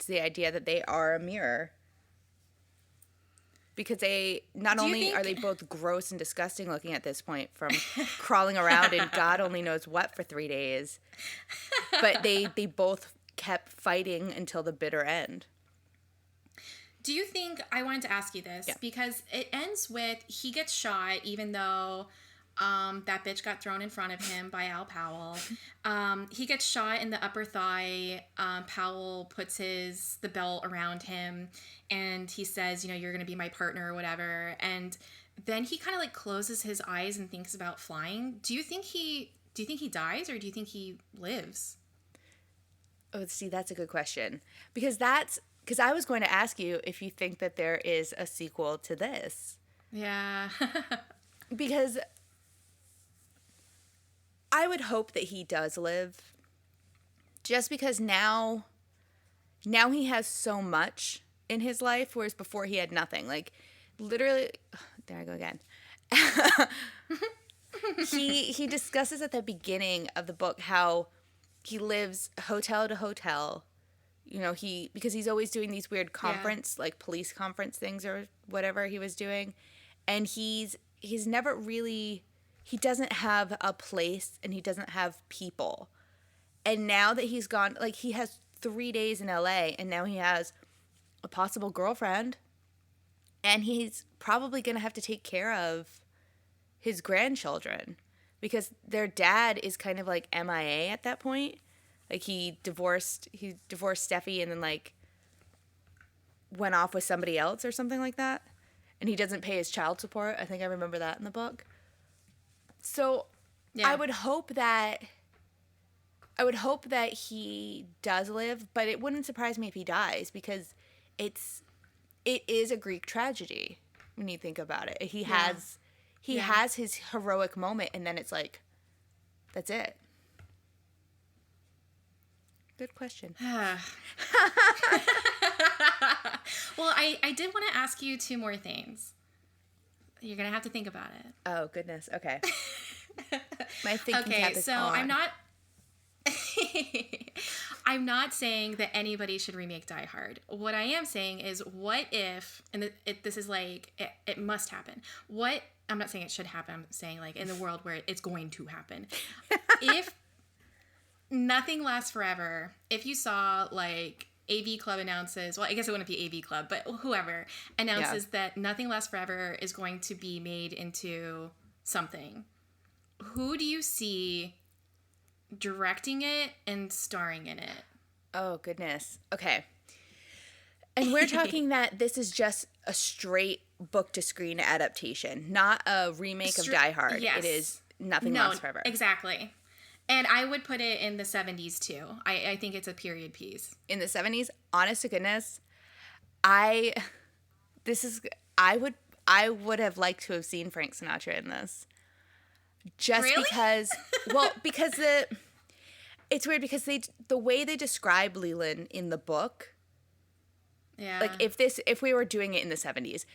idea that they are a mirror. Because not only are they both gross and disgusting looking at this point from crawling around in God only knows what for 3 days, but they both kept fighting until the bitter end. Do you think, I wanted to ask you this, because it ends with he gets shot even though that bitch got thrown in front of him by Al Powell. He gets shot in the upper thigh. Powell puts the belt around him and he says, you're going to be my partner or whatever. And then he kind of like closes his eyes and thinks about flying. Do you think he dies or do you think he lives? Oh, see, that's a good question. Because I was going to ask you if you think that there is a sequel to this. Yeah. Because I would hope that he does live. Just because now he has so much in his life, whereas before he had nothing. Like, literally, there I go again. He discusses at the beginning of the book how he lives hotel to hotel. Because he's always doing these weird conference, like police conference things or whatever he was doing. And he's never really, he doesn't have a place and he doesn't have people. And now that he's gone, like he has 3 days in LA and now he has a possible girlfriend and he's probably going to have to take care of his grandchildren because their dad is kind of like MIA at that point. Like he divorced Steffi and then like went off with somebody else or something like that. And he doesn't pay his child support. I think I remember that in the book. So yeah. I would hope that he does live, but it wouldn't surprise me if he dies because it is a Greek tragedy when you think about it. He has his heroic moment and then it's like that's it. Good question. Well, I did want to ask you 2 more things. You're going to have to think about it. Oh, goodness. Okay. My thinking cap is so on. I'm not... I'm not saying that anybody should remake Die Hard. What I am saying is, what if, and this is like, it must happen. I'm not saying it should happen. I'm saying like in the world where it's going to happen. If Nothing Lasts Forever, if you saw like AV Club announces, well, I guess it wouldn't be AV Club, but whoever announces that Nothing Lasts Forever is going to be made into something, who do you see directing it and starring in it? Oh, goodness. Okay. And we're talking that this is just a straight book-to-screen adaptation, not a remake of Die Hard. Yes. It is Nothing Lasts Forever. Exactly. And I would put it in the 70s, too. I think it's a period piece. In the 70s, honest to goodness, I would have liked to have seen Frank Sinatra in this. Just really? because, because it's weird because the way they describe Leland in the book, like if we were doing it in the 70s,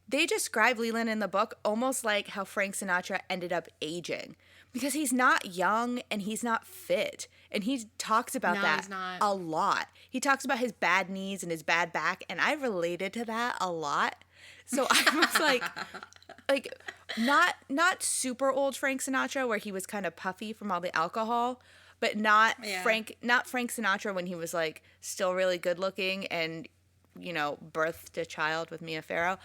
they describe Leland in the book almost like how Frank Sinatra ended up aging, because he's not young and he's not fit. And he talks about that a lot. He talks about his bad knees and his bad back, and I related to that a lot. So I was like not super old Frank Sinatra where he was kind of puffy from all the alcohol, but not Frank Sinatra when he was like still really good looking and, you know, birthed a child with Mia Farrow.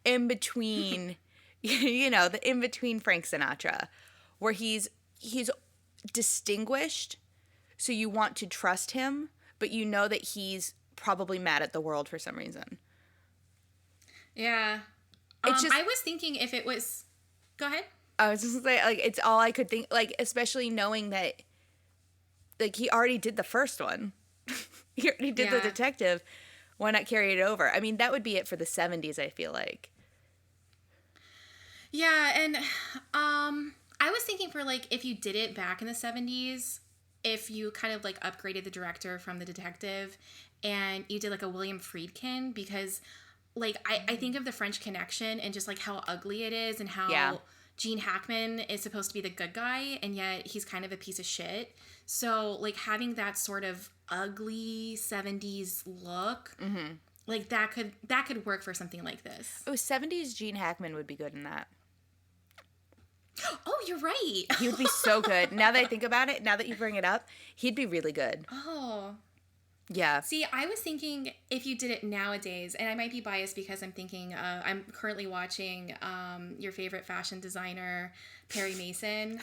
In between, you know, the in between Frank Sinatra, where he's distinguished, so you want to trust him, but you know that he's probably mad at the world for some reason. Yeah. It's just, I was thinking if it was... Go ahead. I was just saying, like, it's all I could think, like, especially knowing that, like, he already did the first one. He already did the detective. Why not carry it over? I mean, that would be it for the 70s, I feel like. Yeah, and I was thinking for, like, if you did it back in the 70s, if you kind of, like, upgraded the director from the detective and you did, like, a William Friedkin, because, like, I think of The French Connection and just, like, how ugly it is and how Gene Hackman is supposed to be the good guy, and yet he's kind of a piece of shit. So, like, having that sort of ugly 70s look, like, that could work for something like this. Oh, 70s Gene Hackman would be good in that. Oh, you're right. He would be so good. Now that I think about it, now that you bring it up, he'd be really good. Oh. Yeah. See, I was thinking if you did it nowadays, and I might be biased because I'm thinking, I'm currently watching your favorite fashion designer, Perry Mason.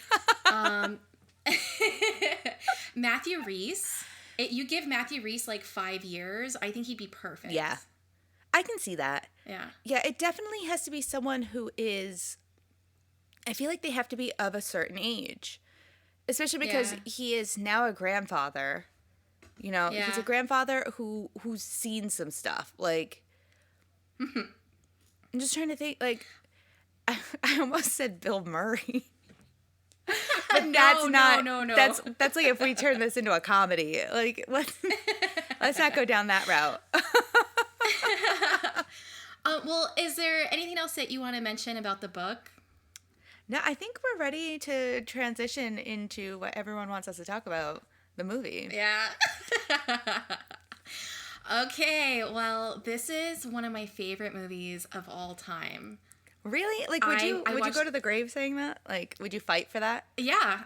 Matthew Rhys. You give Matthew Rhys like 5 years, I think he'd be perfect. Yeah. I can see that. Yeah. Yeah, it definitely has to be someone who is... I feel like they have to be of a certain age. Especially because he is now a grandfather. You know, he's a grandfather who's seen some stuff. Like, I'm just trying to think, like, I almost said Bill Murray. But that's not. No. That's like if we turn this into a comedy. Like, let's not go down that route. Well, is there anything else that you want to mention about the book? No, I think we're ready to transition into what everyone wants us to talk about, the movie. Yeah. Okay, well, this is one of my favorite movies of all time. Really? Like, would you go to the grave saying that? Like, would you fight for that? Yeah,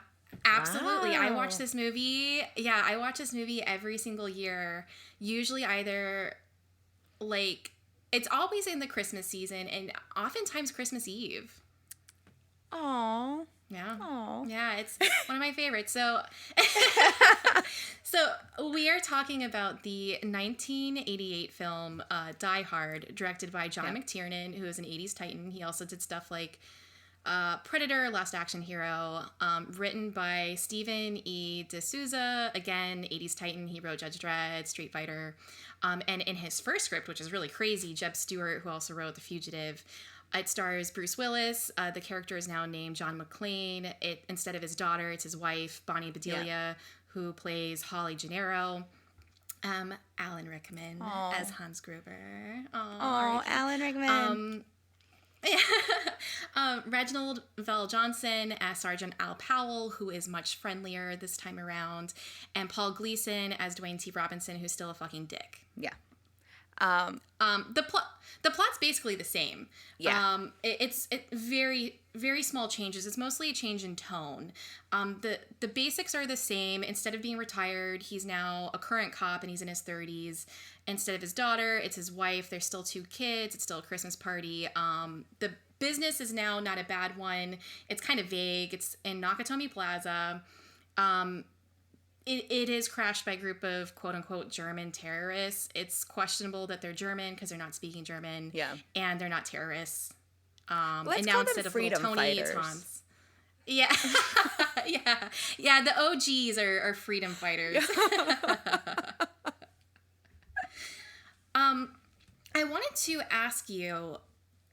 absolutely. Wow. I watch this movie. Yeah, I watch this movie every single year. Usually either, like, it's always in the Christmas season and oftentimes Christmas Eve. Aww. Yeah. Aww. Yeah, it's one of my favorites. So we are talking about the 1988 film Die Hard, directed by John McTiernan, who is an 80s titan. He also did stuff like Predator, Last Action Hero, written by Stephen E. D'Souza, again, 80s titan. He wrote Judge Dredd, Street Fighter. And in his first script, which is really crazy, Jeb Stewart, who also wrote The Fugitive, it stars Bruce Willis. The character is now named John McClane. Instead of his daughter, it's his wife, Bonnie Bedelia, who plays Holly Gennaro. Alan Rickman as Hans Gruber. Oh, Alan Rickman. Reginald Vell Johnson as Sergeant Al Powell, who is much friendlier this time around, and Paul Gleason as Dwayne T. Robinson, who's still a fucking dick. Yeah. The plot's basically the same. Yeah. It's very, very small changes. It's mostly a change in tone. The basics are the same. Instead of being retired, he's now a current cop and he's in his 30s. Instead of his daughter, it's his wife. There's still 2 kids. It's still a Christmas party. The business is now not a bad one. It's kind of vague. It's in Nakatomi Plaza. It is crashed by a group of quote-unquote German terrorists. It's questionable that they're German because they're not speaking German. Yeah. And they're not terrorists. Let's and now call instead them of freedom little Tony, fighters. it's Hans. Yeah. Yeah, the OGs are freedom fighters. I wanted to ask you,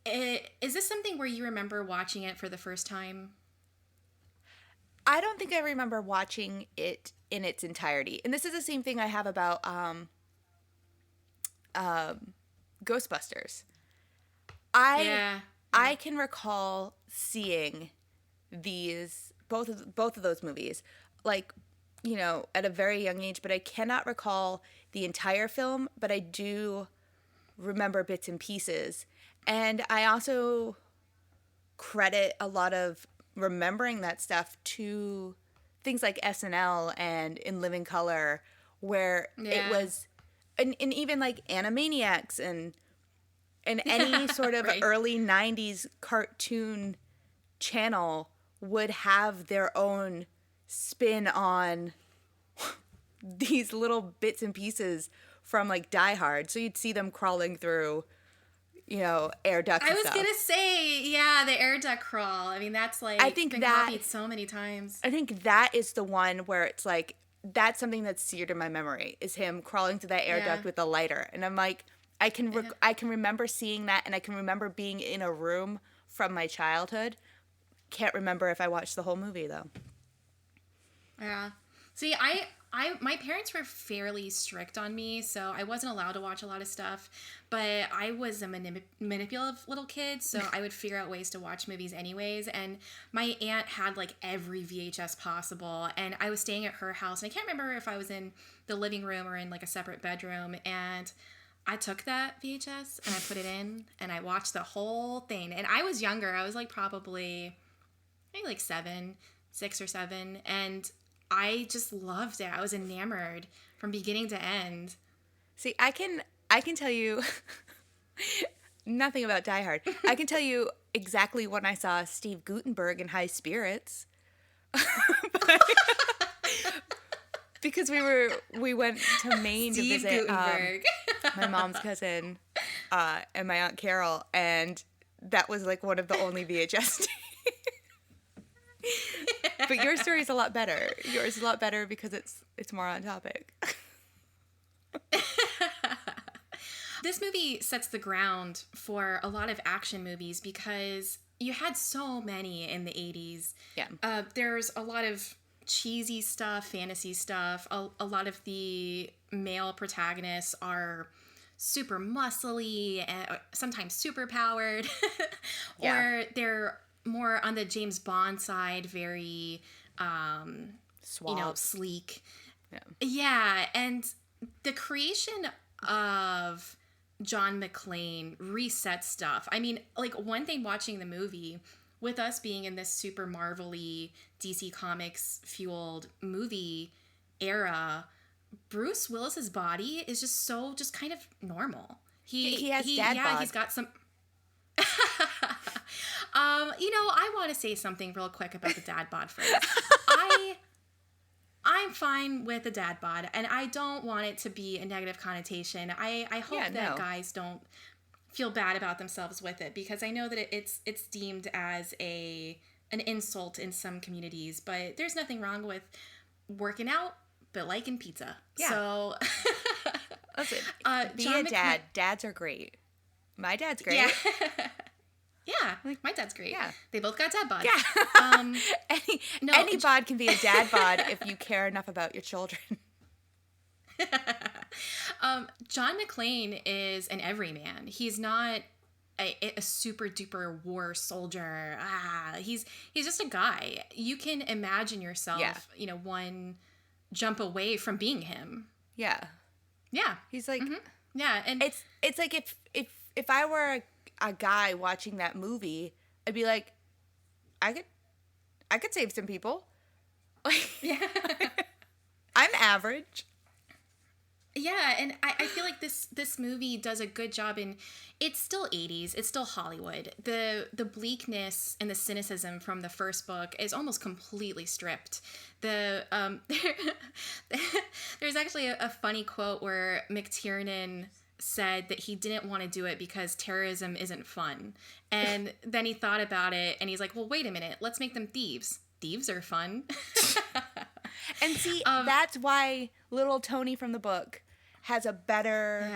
is this something where you remember watching it for the first time? I don't think I remember watching it in its entirety. And this is the same thing I have about Ghostbusters. I can recall seeing these both of those movies, like, you know, at a very young age, but I cannot recall the entire film, but I do remember bits and pieces. And I also credit a lot of remembering that stuff to things like SNL and In Living Color, where it was, and even like Animaniacs and any sort of right. early 90s cartoon channel would have their own spin on these little bits and pieces from like Die Hard. So you'd see them crawling through, you know, air ducts. I was gonna say, yeah, the air duct crawl. I mean, that's like, I think been that copied so many times. I think that is the one where it's like, that's something that's seared in my memory, is him crawling through that air duct with a lighter. And I'm like, I can remember seeing that, and I can remember being in a room from my childhood. Can't remember if I watched the whole movie though. Yeah. See, my parents were fairly strict on me, so I wasn't allowed to watch a lot of stuff, but I was a manipulative little kid, so I would figure out ways to watch movies anyways, and my aunt had like every VHS possible, and I was staying at her house, and I can't remember if I was in the living room or in like a separate bedroom, and I took that VHS and I put it in, and I watched the whole thing, and I was younger. I was like probably maybe like 6 or 7, and I just loved it. I was enamored from beginning to end. See, I can tell you nothing about Die Hard. I can tell you exactly when I saw Steve Guttenberg in High Spirits. Because we went to Maine Steve to visit Guttenberg. My mom's cousin and my Aunt Carol, and that was like one of the only VHS tapes. But your story is a lot better. Yours is a lot better because it's more on topic. This movie sets the ground for a lot of action movies because you had so many in the 80s. Yeah. There's a lot of cheesy stuff, fantasy stuff. A lot of the male protagonists are super muscly, sometimes super powered, or they're more on the James Bond side, very, Suave. sleek. Yeah. Yeah, and the creation of John McClane resets stuff. I mean, like, one thing watching the movie, with us being in this super Marvel-y, DC Comics fueled movie era, Bruce Willis's body is just kind of normal. He has dad bod. He's got some. I want to say something real quick about the dad bod phrase. I'm fine with the dad bod, and I don't want it to be a negative connotation. I hope that guys don't feel bad about themselves with it, because I know that it's deemed as an insult in some communities, but there's nothing wrong with working out but liking pizza. Yeah. So listen, be a dad. Dads are great. My dad's great. Yeah. Yeah, my dad's great. Yeah. They both got dad bods. Yeah. Any bod can be a dad bod if you care enough about your children. John McClane is an everyman. He's not a super duper war soldier. He's just a guy. You can imagine yourself, one jump away from being him. Yeah. Yeah. He's like, yeah, and it's like if I were a guy watching that movie, I'd be like, I could save some people. yeah. I'm average. Yeah, and I feel like this movie does a good job in, it's still 80s, it's still Hollywood. The bleakness and the cynicism from the first book is almost completely stripped. There's actually a funny quote where McTiernan said that he didn't want to do it because terrorism isn't fun. And then he thought about it and he's like, well, wait a minute, let's make them thieves. Thieves are fun. And see, that's why little Tony from the book has a better,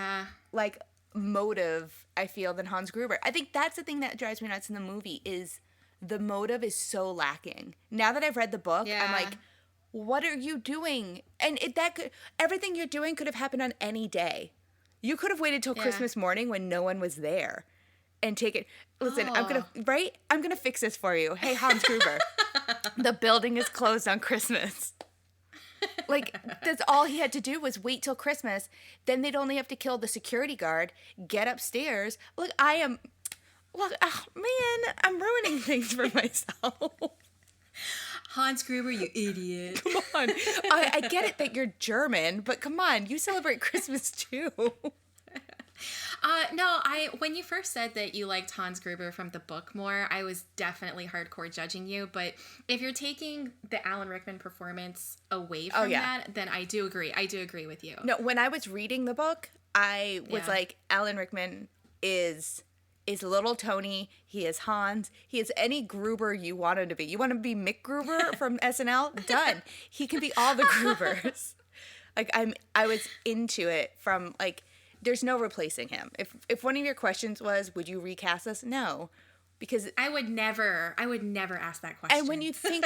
motive, I feel, than Hans Gruber. I think that's the thing that drives me nuts in the movie is the motive is so lacking. Now that I've read the book, I'm like, what are you doing? And everything you're doing could have happened on any day. You could have waited till Christmas morning when no one was there and take it. Listen, I'm going to fix this for you. Hey, Hans Gruber, the building is closed on Christmas. Like, that's all he had to do was wait till Christmas. Then they'd only have to kill the security guard, get upstairs. Look, man, I'm ruining things for myself. Hans Gruber, you idiot. Come on. I get it that you're German, but come on, you celebrate Christmas too. No, when you first said that you liked Hans Gruber from the book more, I was definitely hardcore judging you. But if you're taking the Alan Rickman performance away from that, then I do agree. I do agree with you. No, when I was reading the book, I was like, Alan Rickman is little Tony. He is Hans. He is any Gruber you want him to be. You want him to be Mick Gruber from SNL? Done. He can be all the Grubers. Like, I was into it from, like, there's no replacing him. If one of your questions was, would you recast us? No. Because I would never ask that question. And when you think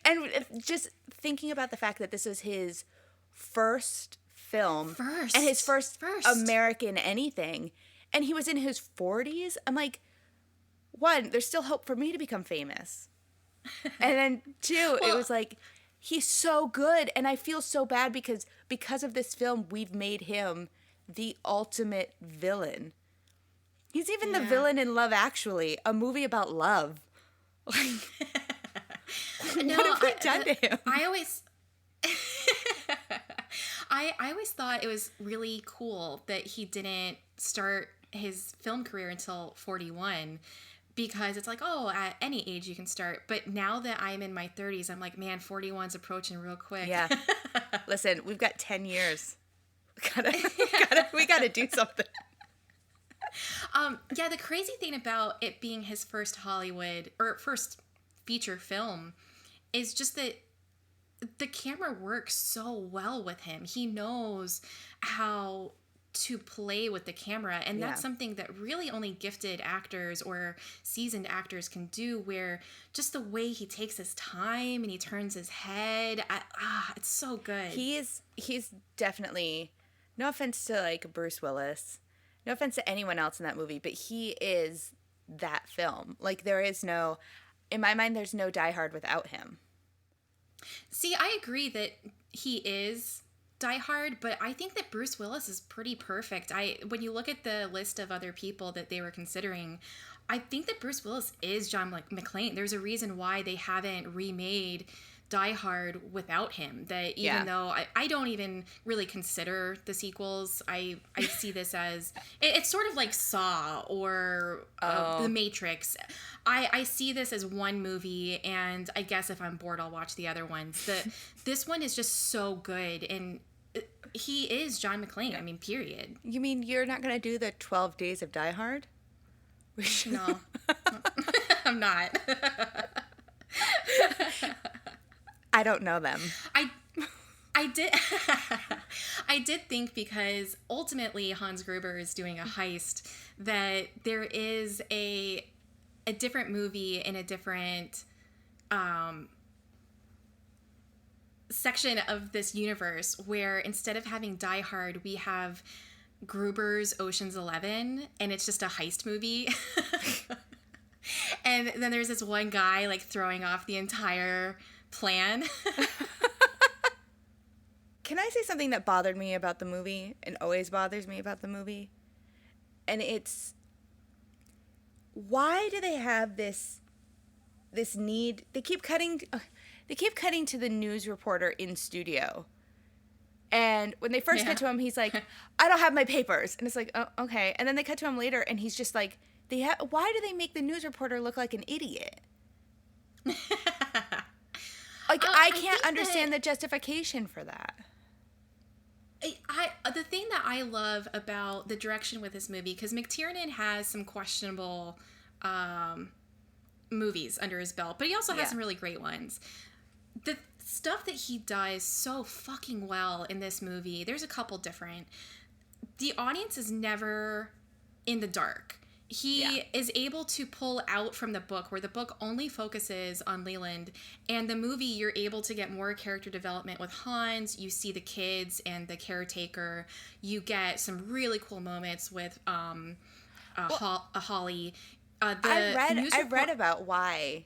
and just thinking about the fact that this is his first film and his first American anything, and he was in his 40s, I'm like, one, there's still hope for me to become famous. And then two, it was like, he's so good, and I feel so bad because of this film, we've made him the ultimate villain. He's even the villain in Love Actually, a movie about love. Like, what have we done to him? I always thought it was really cool that he didn't start his film career until 41, because it's like, oh, at any age you can start. But now that I'm in my 30s, I'm like, man, 41's approaching real quick. Yeah. Listen, we've got 10 years. We gotta do something. The crazy thing about it being his first Hollywood or first feature film is just that the camera works so well with him. He knows how to play with the camera, and that's something that really only gifted actors or seasoned actors can do, where just the way he takes his time and he turns his head, it's so good. He's definitely, no offense to like Bruce Willis, no offense to anyone else in that movie, but he is that film. Like, there is no, in my mind, there's no Die Hard without him. See, I agree that he is Die Hard, but I think that Bruce Willis is pretty perfect. When you look at the list of other people that they were considering, I think that Bruce Willis is John McClane. There's a reason why they haven't remade Die Hard without him. That even though I don't even really consider the sequels, I see this as it's sort of like Saw or The Matrix. I see this as one movie, and I guess if I'm bored, I'll watch the other ones. This one is just so good, and he is John McClane. I mean, period. You mean you're not going to do the 12 Days of Die Hard? No, I'm not. I don't know them. I did I did think, because ultimately Hans Gruber is doing a heist, that there is a different movie in a different section of this universe where instead of having Die Hard, we have Gruber's Ocean's 11, and it's just a heist movie. And then there's this one guy like throwing off the entire plan. Can I say something that bothered me about the movie and always bothers me about the movie? And it's, why do they have this need? They keep cutting to the news reporter in studio. And when they first get to him, he's like, I don't have my papers. And it's like, oh, okay. And then they cut to him later, and he's just like, why do they make the news reporter look like an idiot? I can't understand the justification for that. The thing that I love about the direction with this movie, because McTiernan has some questionable movies under his belt, but he also has some really great ones. The stuff that he does so fucking well in this movie, there's a couple different. The audience is never in the dark. He is able to pull out from the book, where the book only focuses on Leland, and the movie you're able to get more character development with Hans. You see the kids and the caretaker. You get some really cool moments with Holly. I read about why.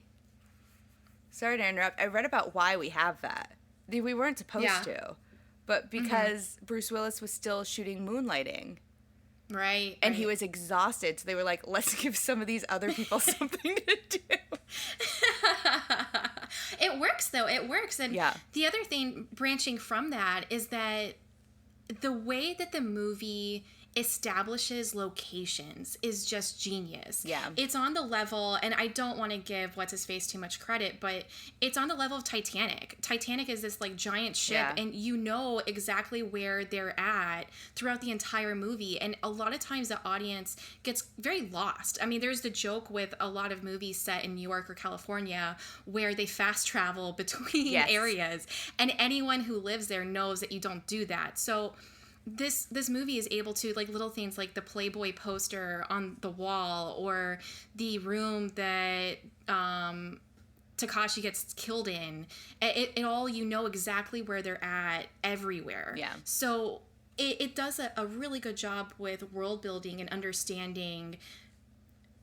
Sorry to interrupt. I read about why we have that. We weren't supposed to, but because Bruce Willis was still shooting Moonlighting. Right. And he was exhausted, so they were like, let's give some of these other people something to do. It works, though. It works. And the other thing, branching from that, is that the way that the movie establishes locations is just genius. Yeah. It's on the level, and I don't want to give What's-His-Face too much credit, but it's on the level of Titanic. Titanic is this like giant ship, and you know exactly where they're at throughout the entire movie, and a lot of times the audience gets very lost. I mean, there's the joke with a lot of movies set in New York or California where they fast travel between areas, and anyone who lives there knows that you don't do that. So this movie is able to, like, little things like the Playboy poster on the wall, or the room that Takashi gets killed in. It all, you know exactly where they're at everywhere. Yeah. So it does a really good job with world building and understanding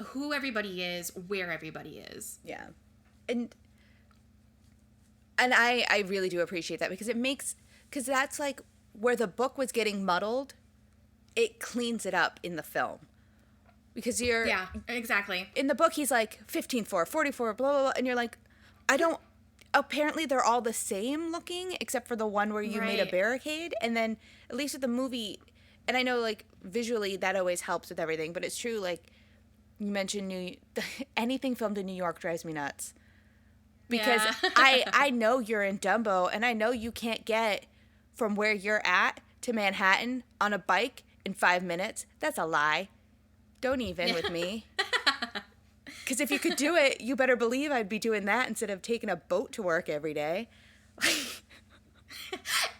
who everybody is, where everybody is. Yeah. And I really do appreciate that, because that's like, where the book was getting muddled, it cleans it up in the film. Because yeah, exactly. In the book, he's like 15-4, 44, blah, blah, blah. And you're like, apparently they're all the same looking, except for the one where you made a barricade. And then, at least with the movie, and I know, like, visually that always helps with everything, but it's true, like, you mentioned anything filmed in New York drives me nuts. Because I know you're in Dumbo, and I know you can't get from where you're at to Manhattan on a bike in 5 minutes. That's a lie. Don't even with me. Because if you could do it, you better believe I'd be doing that instead of taking a boat to work every day.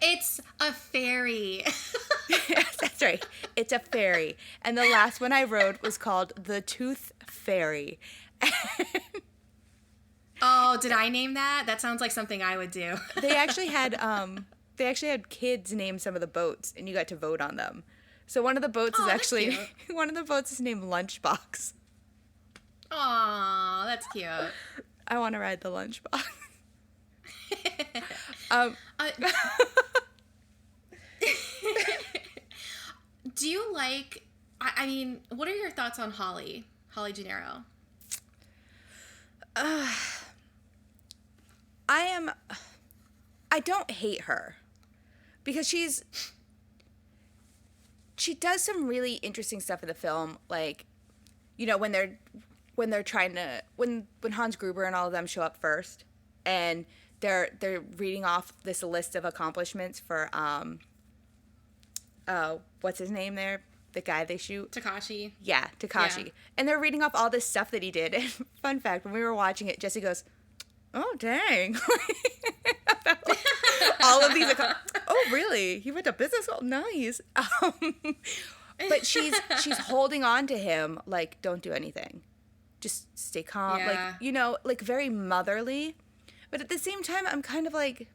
It's a ferry. Yes, that's right. It's a ferry. And the last one I rode was called the Tooth Fairy. Oh, did I name that? That sounds like something I would do. They actually had kids name some of the boats, and you got to vote on them. So one of the boats is actually one of the boats is named Lunchbox. Aw, that's cute. I want to ride the Lunchbox. Do you like? I mean, what are your thoughts on Holly Gennaro? I don't hate her, because she does some really interesting stuff in the film, like, you know, when they're trying to, when Hans Gruber and all of them show up first, and they're reading off this list of accomplishments for what's his name there, the guy they shoot, Takashi. Yeah, Takashi. Yeah. And they're reading off all this stuff that he did. And fun fact, when we were watching it, Jesse goes, "Oh, dang." All of these, oh, really? He went to business school? Nice. But she's holding on to him, like, don't do anything. Just stay calm. Yeah. Like, you know, like, very motherly. But at the same time, I'm kind of like,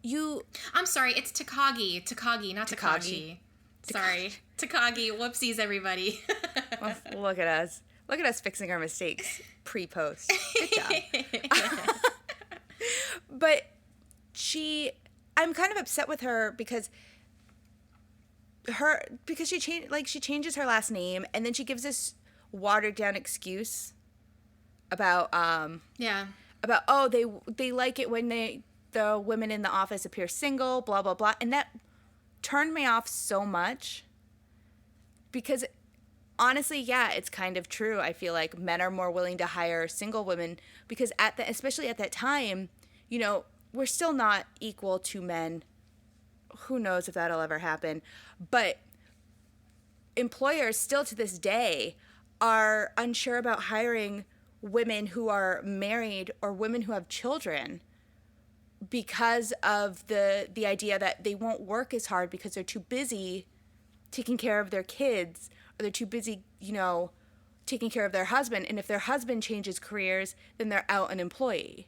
I'm sorry, it's Takagi, not Takashi. Sorry. Takagi. Whoopsies, everybody. Well, look at us. Look at us fixing our mistakes pre-post. Good job. But I'm kind of upset with her because she changes her last name, and then she gives this watered down excuse about Yeah. oh, they like it when the women in the office appear single, blah blah blah, and that turned me off so much because honestly, yeah, it's kind of true. I feel like men are more willing to hire single women because especially at that time, we're still not equal to men. Who knows if that'll ever happen, but employers still to this day are unsure about hiring women who are married or women who have children because of the idea that they won't work as hard because they're too busy taking care of their kids, or they're too busy, taking care of their husband. And if their husband changes careers, then they're out an employee,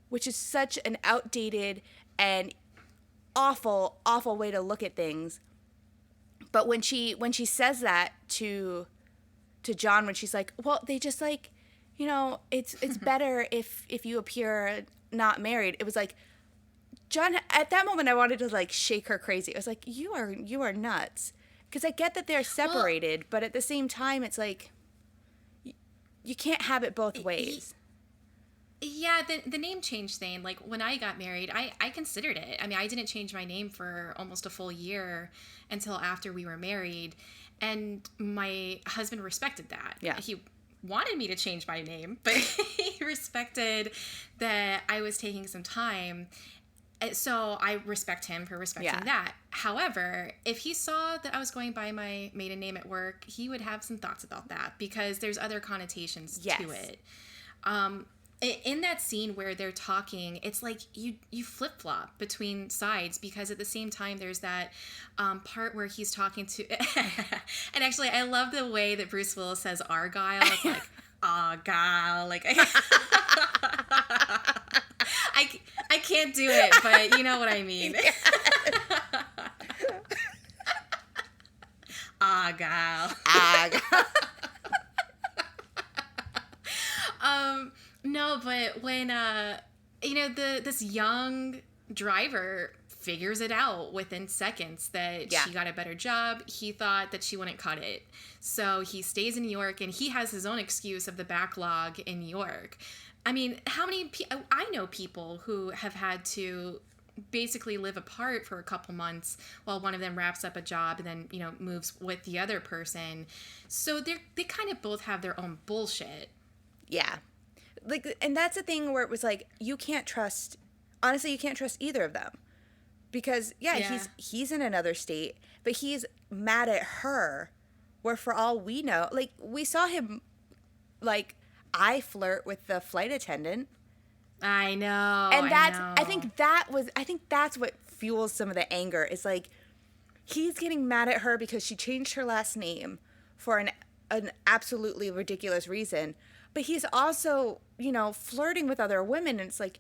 which is such an outdated and awful, awful way to look at things. But when she says that to John, when she's like, well, they just like, it's better if you appear not married. It was like, John, at that moment, I wanted to like shake her crazy. I was like, you are nuts. Because I get that they're separated, but at the same time, it's like, you can't have it both ways. Yeah, the name change thing, like when I got married, I considered it. I mean, I didn't change my name for almost a full year until after we were married. And my husband respected that. Yeah. He wanted me to change my name, but he respected that I was taking some time. So I respect him for respecting that. However, if he saw that I was going by my maiden name at work, he would have some thoughts about that because there's other connotations to it. In that scene where they're talking, it's like you flip-flop between sides because at the same time there's that part where he's talking to and actually I love the way that Bruce Willis says Argyle. It's like Argyle, like I can't do it, but you know what I mean. Argyle. No, but when this young driver figures it out within seconds that she got a better job, he thought that she wouldn't cut it. So he stays in New York, and he has his own excuse of the backlog in New York. I mean, I know people who have had to basically live apart for a couple months while one of them wraps up a job and then, moves with the other person. So they kind of both have their own bullshit. Yeah. Like, and that's the thing where it was like, you can't trust either of them because he's in another state, but he's mad at her where for all we know, like we saw him like I flirt with the flight attendant. I know. And I think that's what fuels some of the anger is like, he's getting mad at her because she changed her last name for an absolutely ridiculous reason. But he's also, flirting with other women. And it's like,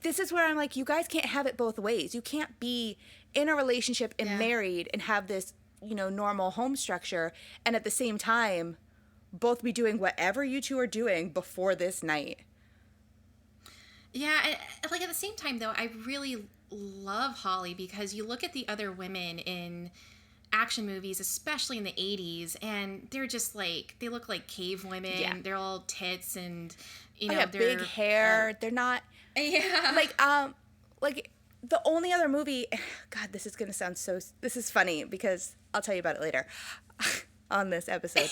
this is where I'm like, you guys can't have it both ways. You can't be in a relationship and married and have this, normal home structure. And at the same time, both be doing whatever you two are doing before this night. Yeah. Like at the same time, though, I really love Holly because you look at the other women in action movies, especially in the 80s, and they're just like, they look like cave women. Yeah. They're all tits and, they're big hair. They're not. Yeah. Like the only other movie, God, this is going to sound this is funny because I'll tell you about it later on this episode.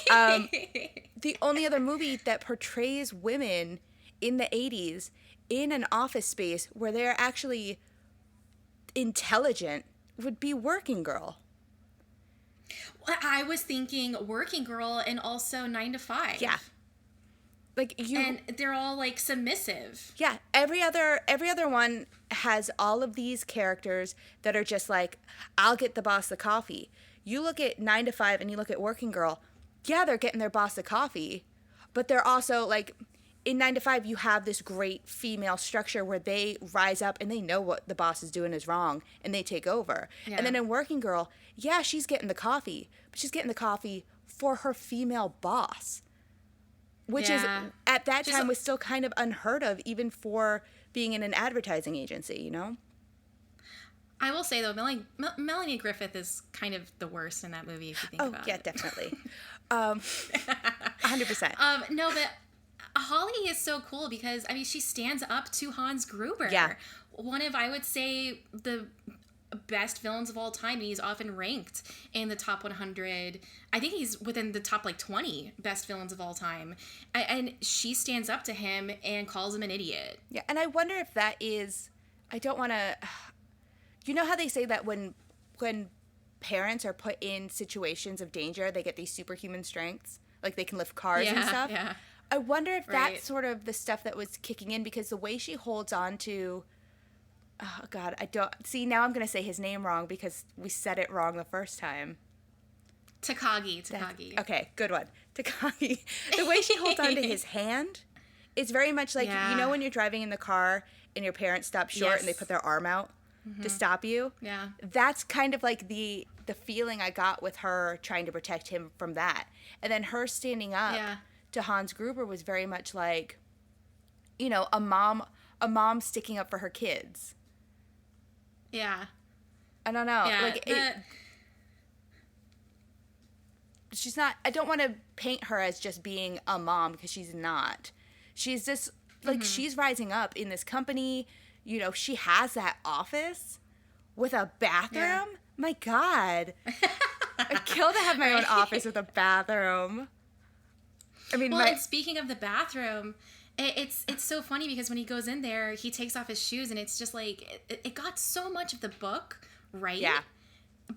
The only other movie that portrays women in the 80s in an office space where they're actually intelligent would be Working Girl. I was thinking Working Girl and also 9 to 5. Yeah. And they're all like submissive. Yeah. Every other one has all of these characters that are just like, I'll get the boss the coffee. You look at 9 to 5 and you look at Working Girl. Yeah, they're getting their boss the coffee, but they're also like, in 9 to 5, you have this great female structure where they rise up and they know what the boss is doing is wrong and they take over. Yeah. And then in Working Girl, yeah, she's getting the coffee, but she's getting the coffee for her female boss, which is at that time was still kind of unheard of, even for being in an advertising agency, you know? I will say, though, Melanie Griffith is kind of the worst in that movie, if you think about it. Oh, yeah, definitely. 100%. No, but Holly is so cool because, I mean, she stands up to Hans Gruber. Yeah. One of, I would say, the best villains of all time, and he's often ranked in the top 100. I think he's within the top, 20 best villains of all time. And she stands up to him and calls him an idiot. Yeah, and I wonder if that is... I don't want to... You know how they say that when parents are put in situations of danger, they get these superhuman strengths? Like, they can lift cars and stuff? Yeah. I wonder if that's sort of the stuff that was kicking in, because the way she holds on to... Oh, God, I don't... See, now I'm going to say his name wrong because we said it wrong the first time. Takagi. Okay, good one. Takagi. The way she holds on to his hand is very much like, you know when you're driving in the car and your parents stop short and they put their arm out to stop you? Yeah. That's kind of like the feeling I got with her trying to protect him from that. And then her standing up to Hans Gruber was very much like, you know, a mom sticking up for her kids. Yeah. I don't know. Yeah, like she's not... I don't want to paint her as just being a mom, because she's not. She's just like she's rising up in this company. You know, she has that office with a bathroom. Yeah. My God. I'd kill to have my own office with a bathroom. I mean, and speaking of the bathroom, it's so funny because when he goes in there, he takes off his shoes, and it's just like, it got so much of the book right. Yeah.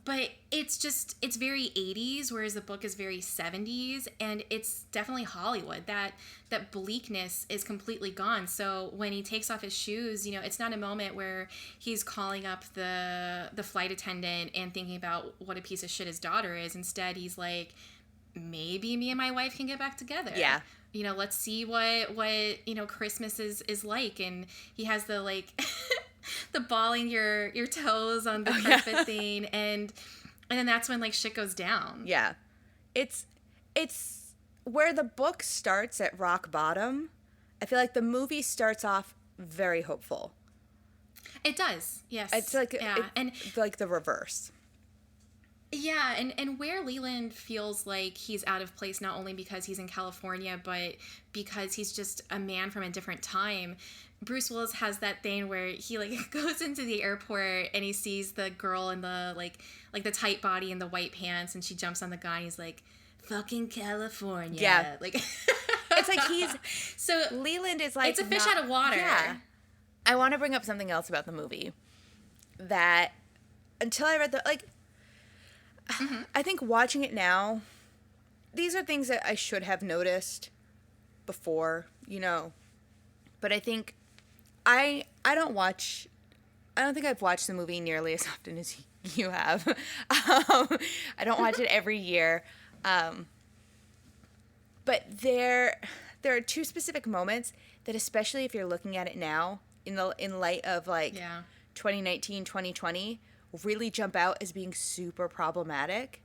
But it's very 80s, whereas the book is very 70s, and it's definitely Hollywood. That bleakness is completely gone. So when he takes off his shoes, you know, it's not a moment where he's calling up the flight attendant and thinking about what a piece of shit his daughter is. Instead, he's like, maybe me and my wife can get back together. Yeah. You know, let's see what you know, Christmas is like. And he has the, like... the balling your toes on the carpet thing, and then that's when, like, shit goes down. Yeah. It's where the book starts at rock bottom. I feel like the movie starts off very hopeful. It does, yes. It's like and like the reverse. Yeah, and where Leland feels like he's out of place, not only because he's in California, but because he's just a man from a different time. Bruce Willis has that thing where he, like, goes into the airport and he sees the girl in the like the tight body and the white pants, and she jumps on the guy and he's like, fucking California. Yeah. Like, it's like so Leland is like, it's a fish out of water. Yeah. I want to bring up something else about the movie that until I read I think watching it now, these are things that I should have noticed before, you know, but I think I don't think I've watched the movie nearly as often as you have. I don't watch it every year. But there are two specific moments that, especially if you're looking at it now in light of 2019, 2020, really jump out as being super problematic.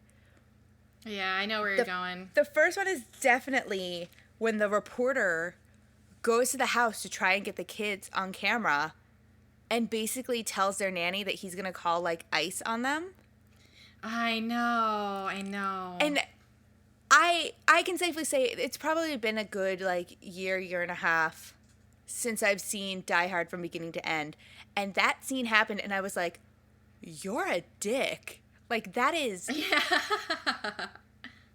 Yeah, I know where you're going. The first one is definitely when the reporter goes to the house to try and get the kids on camera and basically tells their nanny that he's going to call, like, ICE on them. I know. And I can safely say it's probably been a good, like, year and a half since I've seen Die Hard from beginning to end. And that scene happened, and I was like, you're a dick. Like, that is... Yeah.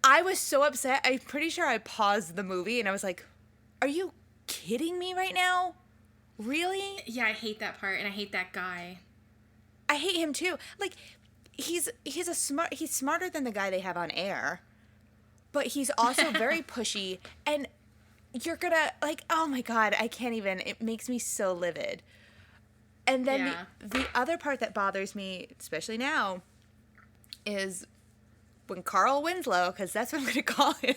I was so upset. I'm pretty sure I paused the movie, and I was like, are you kidding me right now? Really? Yeah, I hate that part, and I hate that guy. I hate him too. Like, he's smarter than the guy they have on air, but he's also very pushy, and you're gonna, like, oh my God, I can't even, it makes me so livid. And then the other part that bothers me, especially now, is when Carl Winslow, because that's what I'm gonna call him,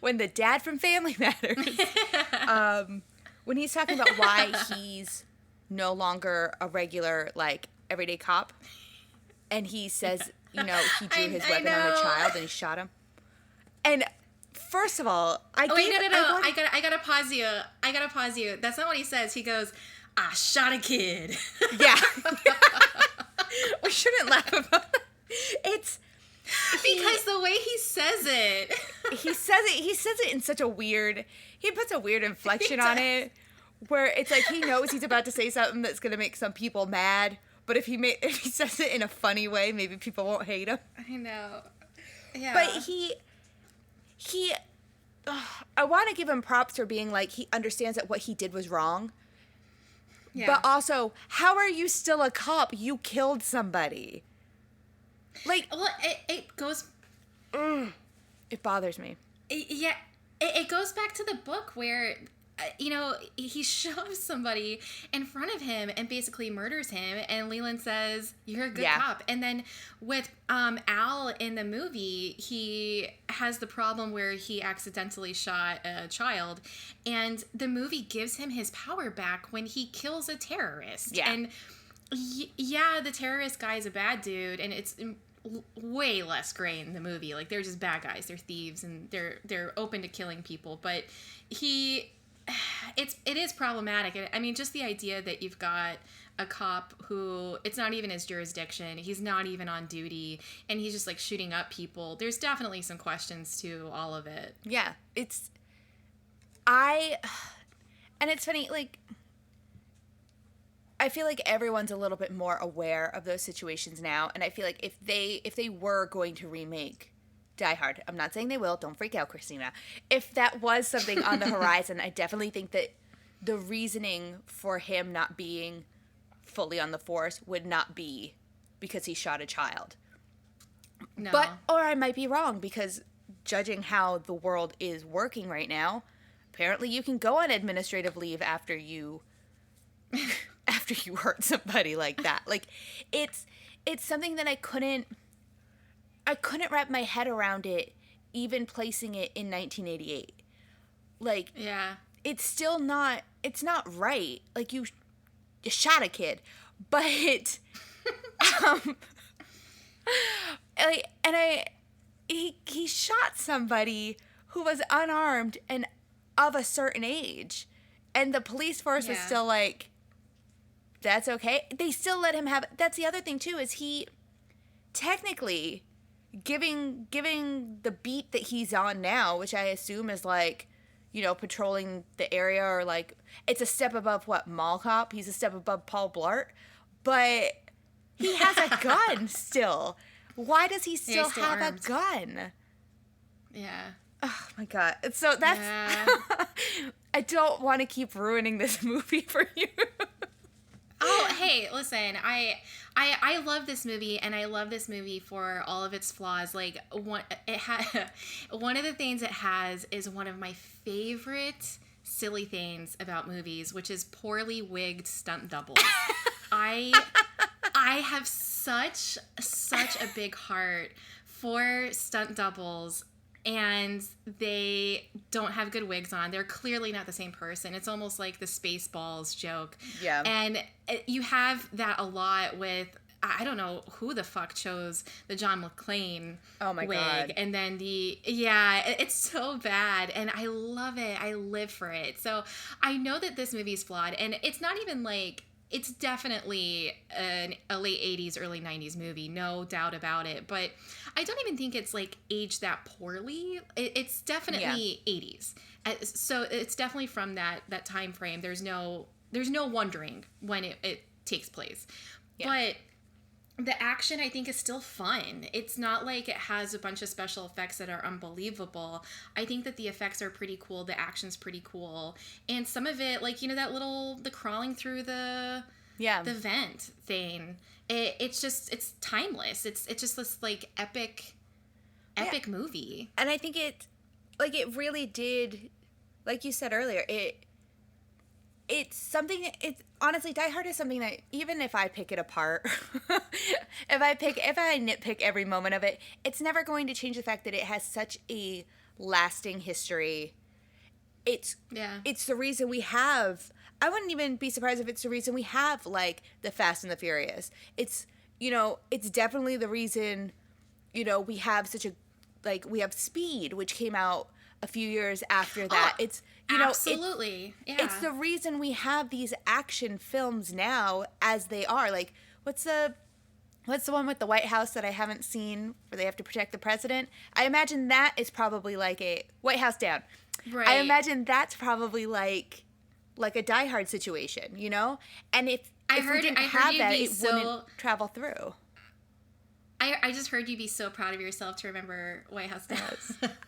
when the dad from Family Matters, when he's talking about why he's no longer a regular, like, everyday cop, and he says, you know, he drew his weapon on the child and he shot him. And first of all, no. I gotta pause you. That's not what he says. He goes, I shot a kid. Yeah. We shouldn't laugh about that. It's because the way he says it. He says it in such a weird, he puts a weird inflection on it, where it's like he knows he's about to say something that's going to make some people mad, but if he says it in a funny way, maybe people won't hate him. I know. Yeah. But I want to give him props for being like, he understands that what he did was wrong. Yeah. But also, how are you still a cop? You killed somebody. Like, well, it goes. It bothers me. It goes back to the book where, you know, he shoves somebody in front of him and basically murders him, and Leland says, "You're a good cop." And then with Al in the movie, he has the problem where he accidentally shot a child, and the movie gives him his power back when he kills a terrorist. Yeah. And yeah, the terrorist guy is a bad dude, and it's way less gray in the movie. Like, they're just bad guys. They're thieves, and they're open to killing people. But it is problematic. I mean, just the idea that you've got a cop who, it's not even his jurisdiction. He's not even on duty, and he's just, like, shooting up people. There's definitely some questions to all of it. Yeah. And it's funny, like, I feel like everyone's a little bit more aware of those situations now, and I feel like if they were going to remake Die Hard, I'm not saying they will, don't freak out, Christina. If that was something on the horizon, I definitely think that the reasoning for him not being fully on the force would not be because he shot a child. No. Or I might be wrong, because judging how the world is working right now, apparently you can go on administrative leave after you hurt somebody like that. Like, it's something that I couldn't wrap my head around it, even placing it in 1988. Like, yeah, it's not right. Like, you shot a kid, but he shot somebody who was unarmed and of a certain age, and the police force was still like, that's okay. They still let him have. That's the other thing too, is he technically giving the beat that he's on now, which I assume is like, you know, patrolling the area, or like, it's a step above what, mall cop. He's a step above Paul Blart, but he has a gun still. Why does he still have armed. A gun? Yeah. Oh my god. So that's. Yeah. I don't want to keep ruining this movie for you. Oh, hey, listen, I love this movie, and I love this movie for all of its flaws. Like, one of the things it has is one of my favorite silly things about movies, which is poorly wigged stunt doubles. I have such a big heart for stunt doubles, and they don't have good wigs on. They're clearly not the same person. It's almost like the Spaceballs joke. Yeah. And you have that a lot with, I don't know who the fuck chose the John McClane wig. God. And then it's so bad. And I love it. I live for it. So I know that this movie is flawed. And it's not even like, it's definitely a late 80s, early 90s movie, no doubt about it. But I don't even think it's like aged that poorly. It's definitely 80s. So it's definitely from that time frame. There's no wondering when it takes place. Yeah. But the action, I think, is still fun. It's not like it has a bunch of special effects that are unbelievable. I think that the effects are pretty cool. The action's pretty cool. And some of it, like, you know, the crawling through the vent thing. It's timeless. It's just this, like, epic movie. And I think it really did, like you said earlier, it's something, honestly, Die Hard is something that, even if I pick it apart, if I nitpick every moment of it, it's never going to change the fact that it has such a lasting history. It's Yeah. it's the reason we have, I wouldn't even be surprised if it's the reason we have like the Fast and the Furious. It's, it's definitely the reason, we have such a, like, we have Speed, which came out a few years after that. Oh, It's, absolutely. it's the reason we have these action films now as they are. Like, what's the one with the White House that I haven't seen where they have to protect the president? I imagine that is probably like a White House Down. Right. I imagine that's probably like a Die Hard situation, And if we didn't have that, it wouldn't travel through. I just heard you be so proud of yourself to remember White House Down.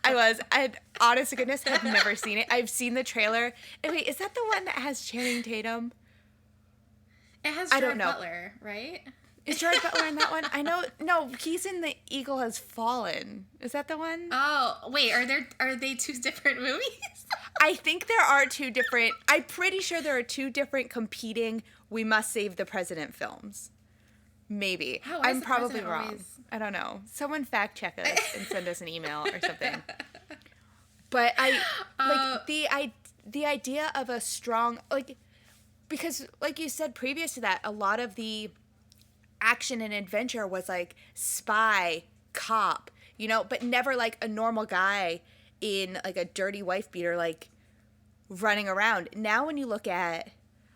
I honest to goodness, I've never seen it. I've seen the trailer. And wait, is that the one that has Channing Tatum? It has I don't Gerard know. Butler, right? Is Gerard Butler in that one? I know. No, he's in The Eagle Has Fallen. Is that the one? Oh, wait, are they two different movies? I think there are two different. I'm pretty sure there are two different competing We Must Save the President films. Maybe. I'm probably wrong. Always... I don't know. Someone fact check us and send us an email or something. But the idea of a strong, like, because like you said previous to that, a lot of the action and adventure was like spy, cop, but never like a normal guy in like a dirty wife beater like running around. Now when you look at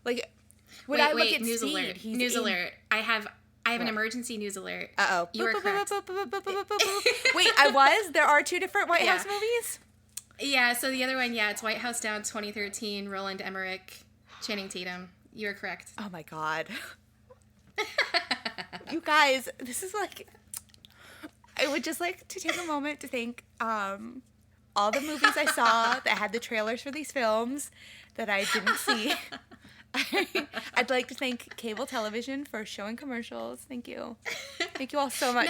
like when I look at news Speed, alert. he's news in... alert. I have an emergency news alert. Uh-oh. You are correct. Wait, there are two different White House movies? Yeah, so the other one, it's White House Down 2013, Roland Emmerich, Channing Tatum. You are correct. Oh my God. You guys, this is like, I would just like to take a moment to thank all the movies I saw that had the trailers for these films that I didn't see. I'd like to thank cable television for showing commercials. Thank you. Thank you all so much.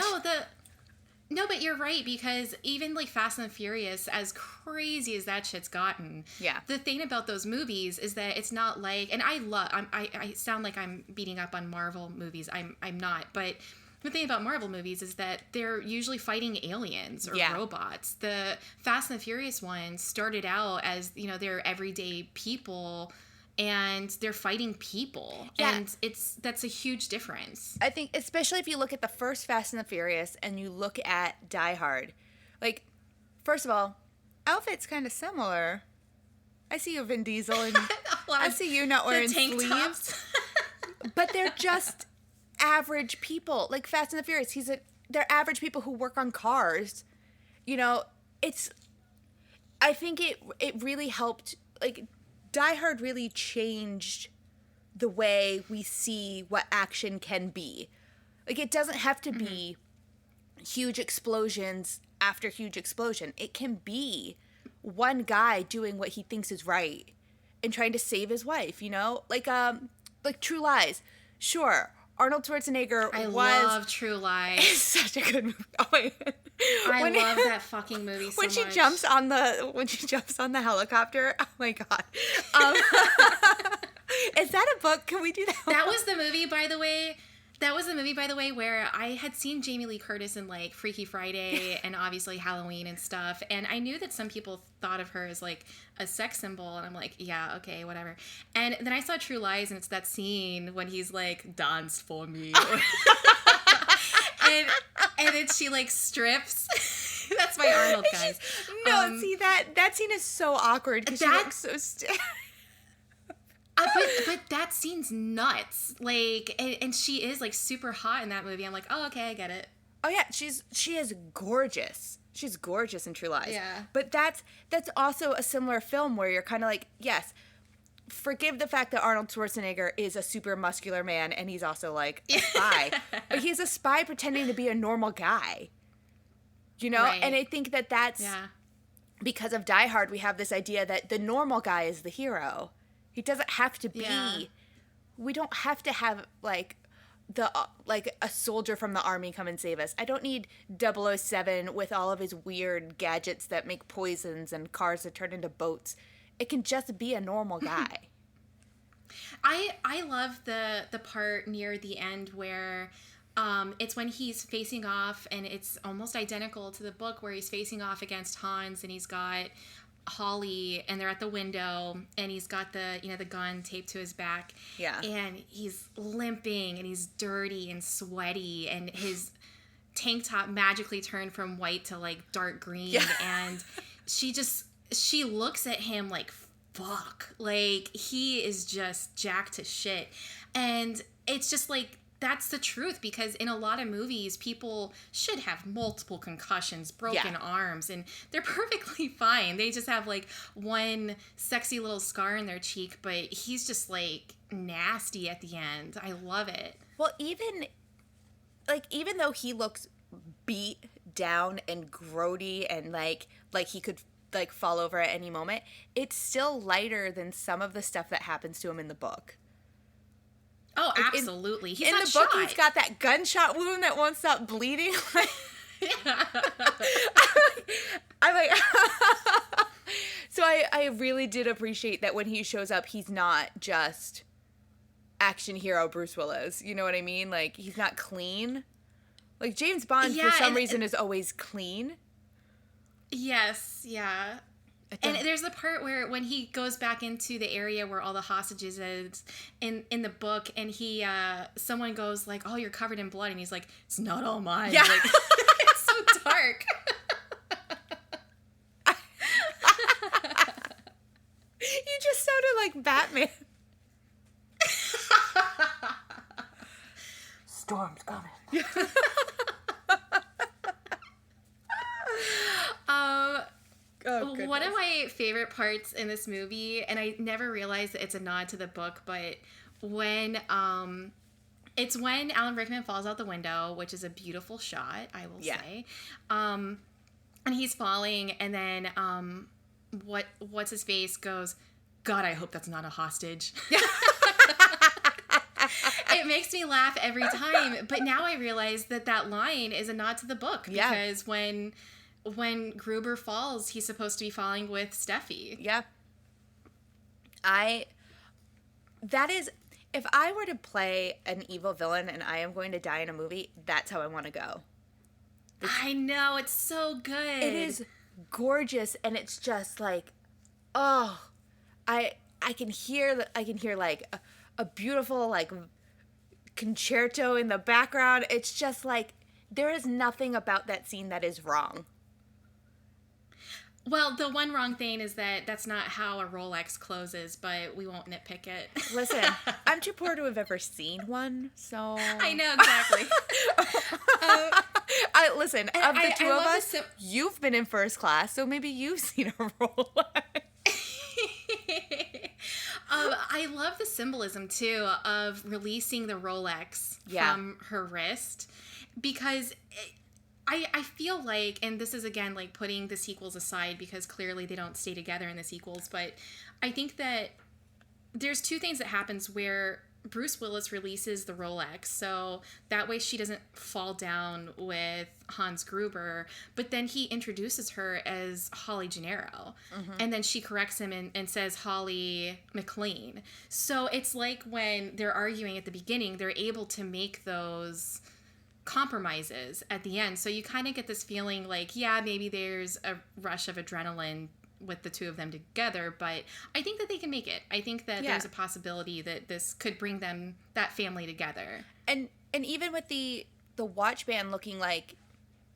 No, but you're right, because even like Fast and the Furious, as crazy as that shit's gotten, the thing about those movies is that it's not like, and I sound like I'm beating up on Marvel movies. I'm not, but the thing about Marvel movies is that they're usually fighting aliens or robots. The Fast and the Furious ones started out as, they're everyday people and they're fighting people. Yeah. And that's a huge difference. I think, especially if you look at the first Fast and the Furious and you look at Die Hard, like, first of all, outfit's kind of similar. I see you, Vin Diesel, and I see you not wearing sleeves. But they're just average people. Like Fast and the Furious, they're average people who work on cars. I think it really helped, like, Die Hard really changed the way we see what action can be. Like, it doesn't have to be huge explosions after huge explosion. It can be one guy doing what he thinks is right and trying to save his wife, Like True Lies. Sure, Arnold Schwarzenegger I love True Lies. It's such a good movie. Oh my God. I love that fucking movie so much. When she jumps on the helicopter, oh my God. Is that a book? Can we do that? That was the movie, by the way. Where I had seen Jamie Lee Curtis in like Freaky Friday and obviously Halloween and stuff. And I knew that some people thought of her as like a sex symbol. And I'm like, yeah, okay, whatever. And then I saw True Lies, and it's that scene when he's like, dance for me. And then she like strips. That's my Arnold, guys. No, see that scene is so awkward because she looks so stiff. But that scene's nuts. Like, and she is like super hot in that movie. I'm like, oh, okay, I get it. Oh yeah, she is gorgeous. She's gorgeous in True Lies. Yeah. But that's also a similar film where you're kind of like, yes, forgive the fact that Arnold Schwarzenegger is a super muscular man and he's also like a spy. But he's a spy pretending to be a normal guy. Right. And I think that's because of Die Hard, we have this idea that the normal guy is the hero. He doesn't have to be. Yeah. We don't have to have like a soldier from the army come and save us. I don't need 007 with all of his weird gadgets that make poisons and cars that turn into boats. It can just be a normal guy. I love the part near the end where It's when he's facing off, and it's almost identical to the book where he's facing off against Hans, and he's got Holly, and they're at the window, and he's got the gun taped to his back. Yeah. And he's limping, and he's dirty and sweaty, and his tank top magically turned from white to like dark green. Yeah. And she looks at him like, fuck, like he is just jacked to shit. And it's just like, that's the truth, because in a lot of movies, people should have multiple concussions, broken arms, and they're perfectly fine. They just have like one sexy little scar in their cheek, but he's just like nasty at the end. I love it. Well, even though he looks beat down and grody and like he could like fall over at any moment, it's still lighter than some of the stuff that happens to him in the book. Oh, absolutely. In the book, he's got that gunshot wound that won't stop bleeding. I'm like so I really did appreciate that when he shows up, he's not just action hero Bruce Willis. You know what I mean? Like, he's not clean. Like, James Bond, for some reason, is always clean. Yes, yeah. And there's the part where when he goes back into the area where all the hostages is in the book, and he someone goes like, "Oh, you're covered in blood," and he's like, "It's not all mine." Yeah. Like, it's so dark. You just sounded like Batman. Storm's coming. One of my favorite parts in this movie, and I never realized that it's a nod to the book, but when it's when Alan Rickman falls out the window, which is a beautiful shot, I will say. And he's falling, and then what's his face goes, "God, I hope that's not a hostage." It makes me laugh every time, but now I realize that line is a nod to the book, because when Gruber falls, he's supposed to be falling with Steffi. Yeah. If I were to play an evil villain and I am going to die in a movie, that's how I want to go. I know, it's so good. It is gorgeous, and it's just like, oh, I can hear like a beautiful like concerto in the background. It's just like, there is nothing about that scene that is wrong. Well, the one wrong thing is that that's not how a Rolex closes, but we won't nitpick it. Listen, I'm too poor to have ever seen one, so... I know, exactly. Listen, of the two of us, you've been in first class, so maybe you've seen a Rolex. I love the symbolism, too, of releasing the Rolex from her wrist, because... I feel like, and this is again like putting the sequels aside because clearly they don't stay together in the sequels, but I think that there's two things that happens where Bruce Willis releases the Rolex, so that way she doesn't fall down with Hans Gruber, but then he introduces her as Holly Gennaro, and then she corrects him and says Holly McLean. So it's like when they're arguing at the beginning, they're able to make those compromises at the end, so you kind of get this feeling like, yeah, maybe there's a rush of adrenaline with the two of them together, but I think that they can make it. I think that there's a possibility that this could bring them, that family, together. And even with the watch band looking like,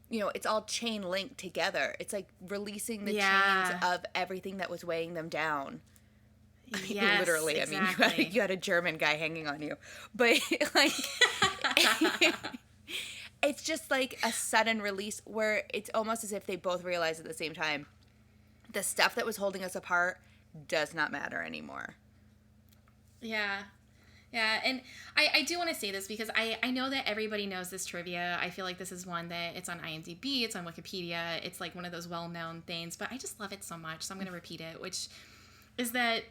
you know, it's all chain linked together. It's like releasing the chains of everything that was weighing them down. I mean, literally, exactly. I mean, you had a German guy hanging on you, but like. It's just like a sudden release where it's almost as if they both realize at the same time, the stuff that was holding us apart does not matter anymore. Yeah. Yeah, and I do want to say this because I know that everybody knows this trivia. I feel like this is one that it's on IMDb, it's on Wikipedia, it's like one of those well-known things, but I just love it so much, so I'm going to repeat it, which is that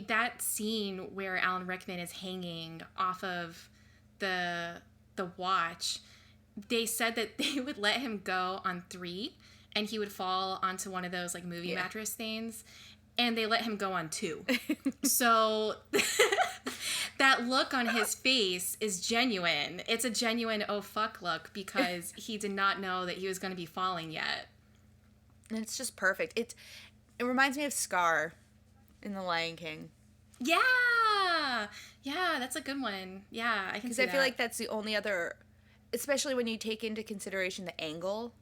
that scene where Alan Rickman is hanging off of the watch, they said that they would let him go on 3 and he would fall onto one of those like movie mattress things, and they let him go on 2. So that look on his face is genuine. It's a genuine oh fuck look because he did not know that he was going to be falling yet. And it's just perfect. It reminds me of Scar in The Lion King. Yeah, that's a good one. Yeah, I can see that. Because I feel like that's the only other, especially when you take into consideration the angle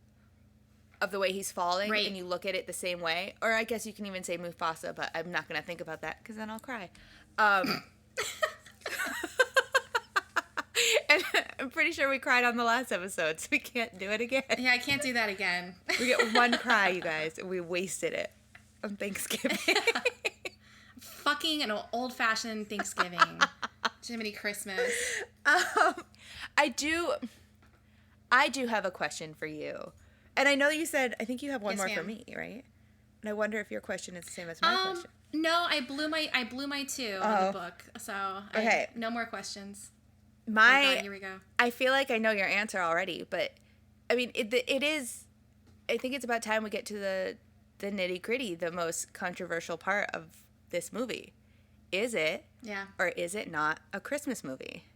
of the way he's falling, right. And you look at it the same way. Or I guess you can even say Mufasa, but I'm not going to think about that because then I'll cry. And I'm pretty sure we cried on the last episode, so we can't do it again. Yeah, I can't do that again. We get one cry, you guys, and we wasted it on Thanksgiving. Fucking an old-fashioned Thanksgiving. Jiminy Christmas. I do have a question for you. And I know you said, I think you have one more for me, right? And I wonder if your question is the same as my question. No, I blew my two on the book. So, okay. No more questions. Oh God, here we go. I feel like I know your answer already, but I mean, it is, I think it's about time we get to the nitty-gritty, the most controversial part of this movie. Is it? Yeah. Or is it not a Christmas movie?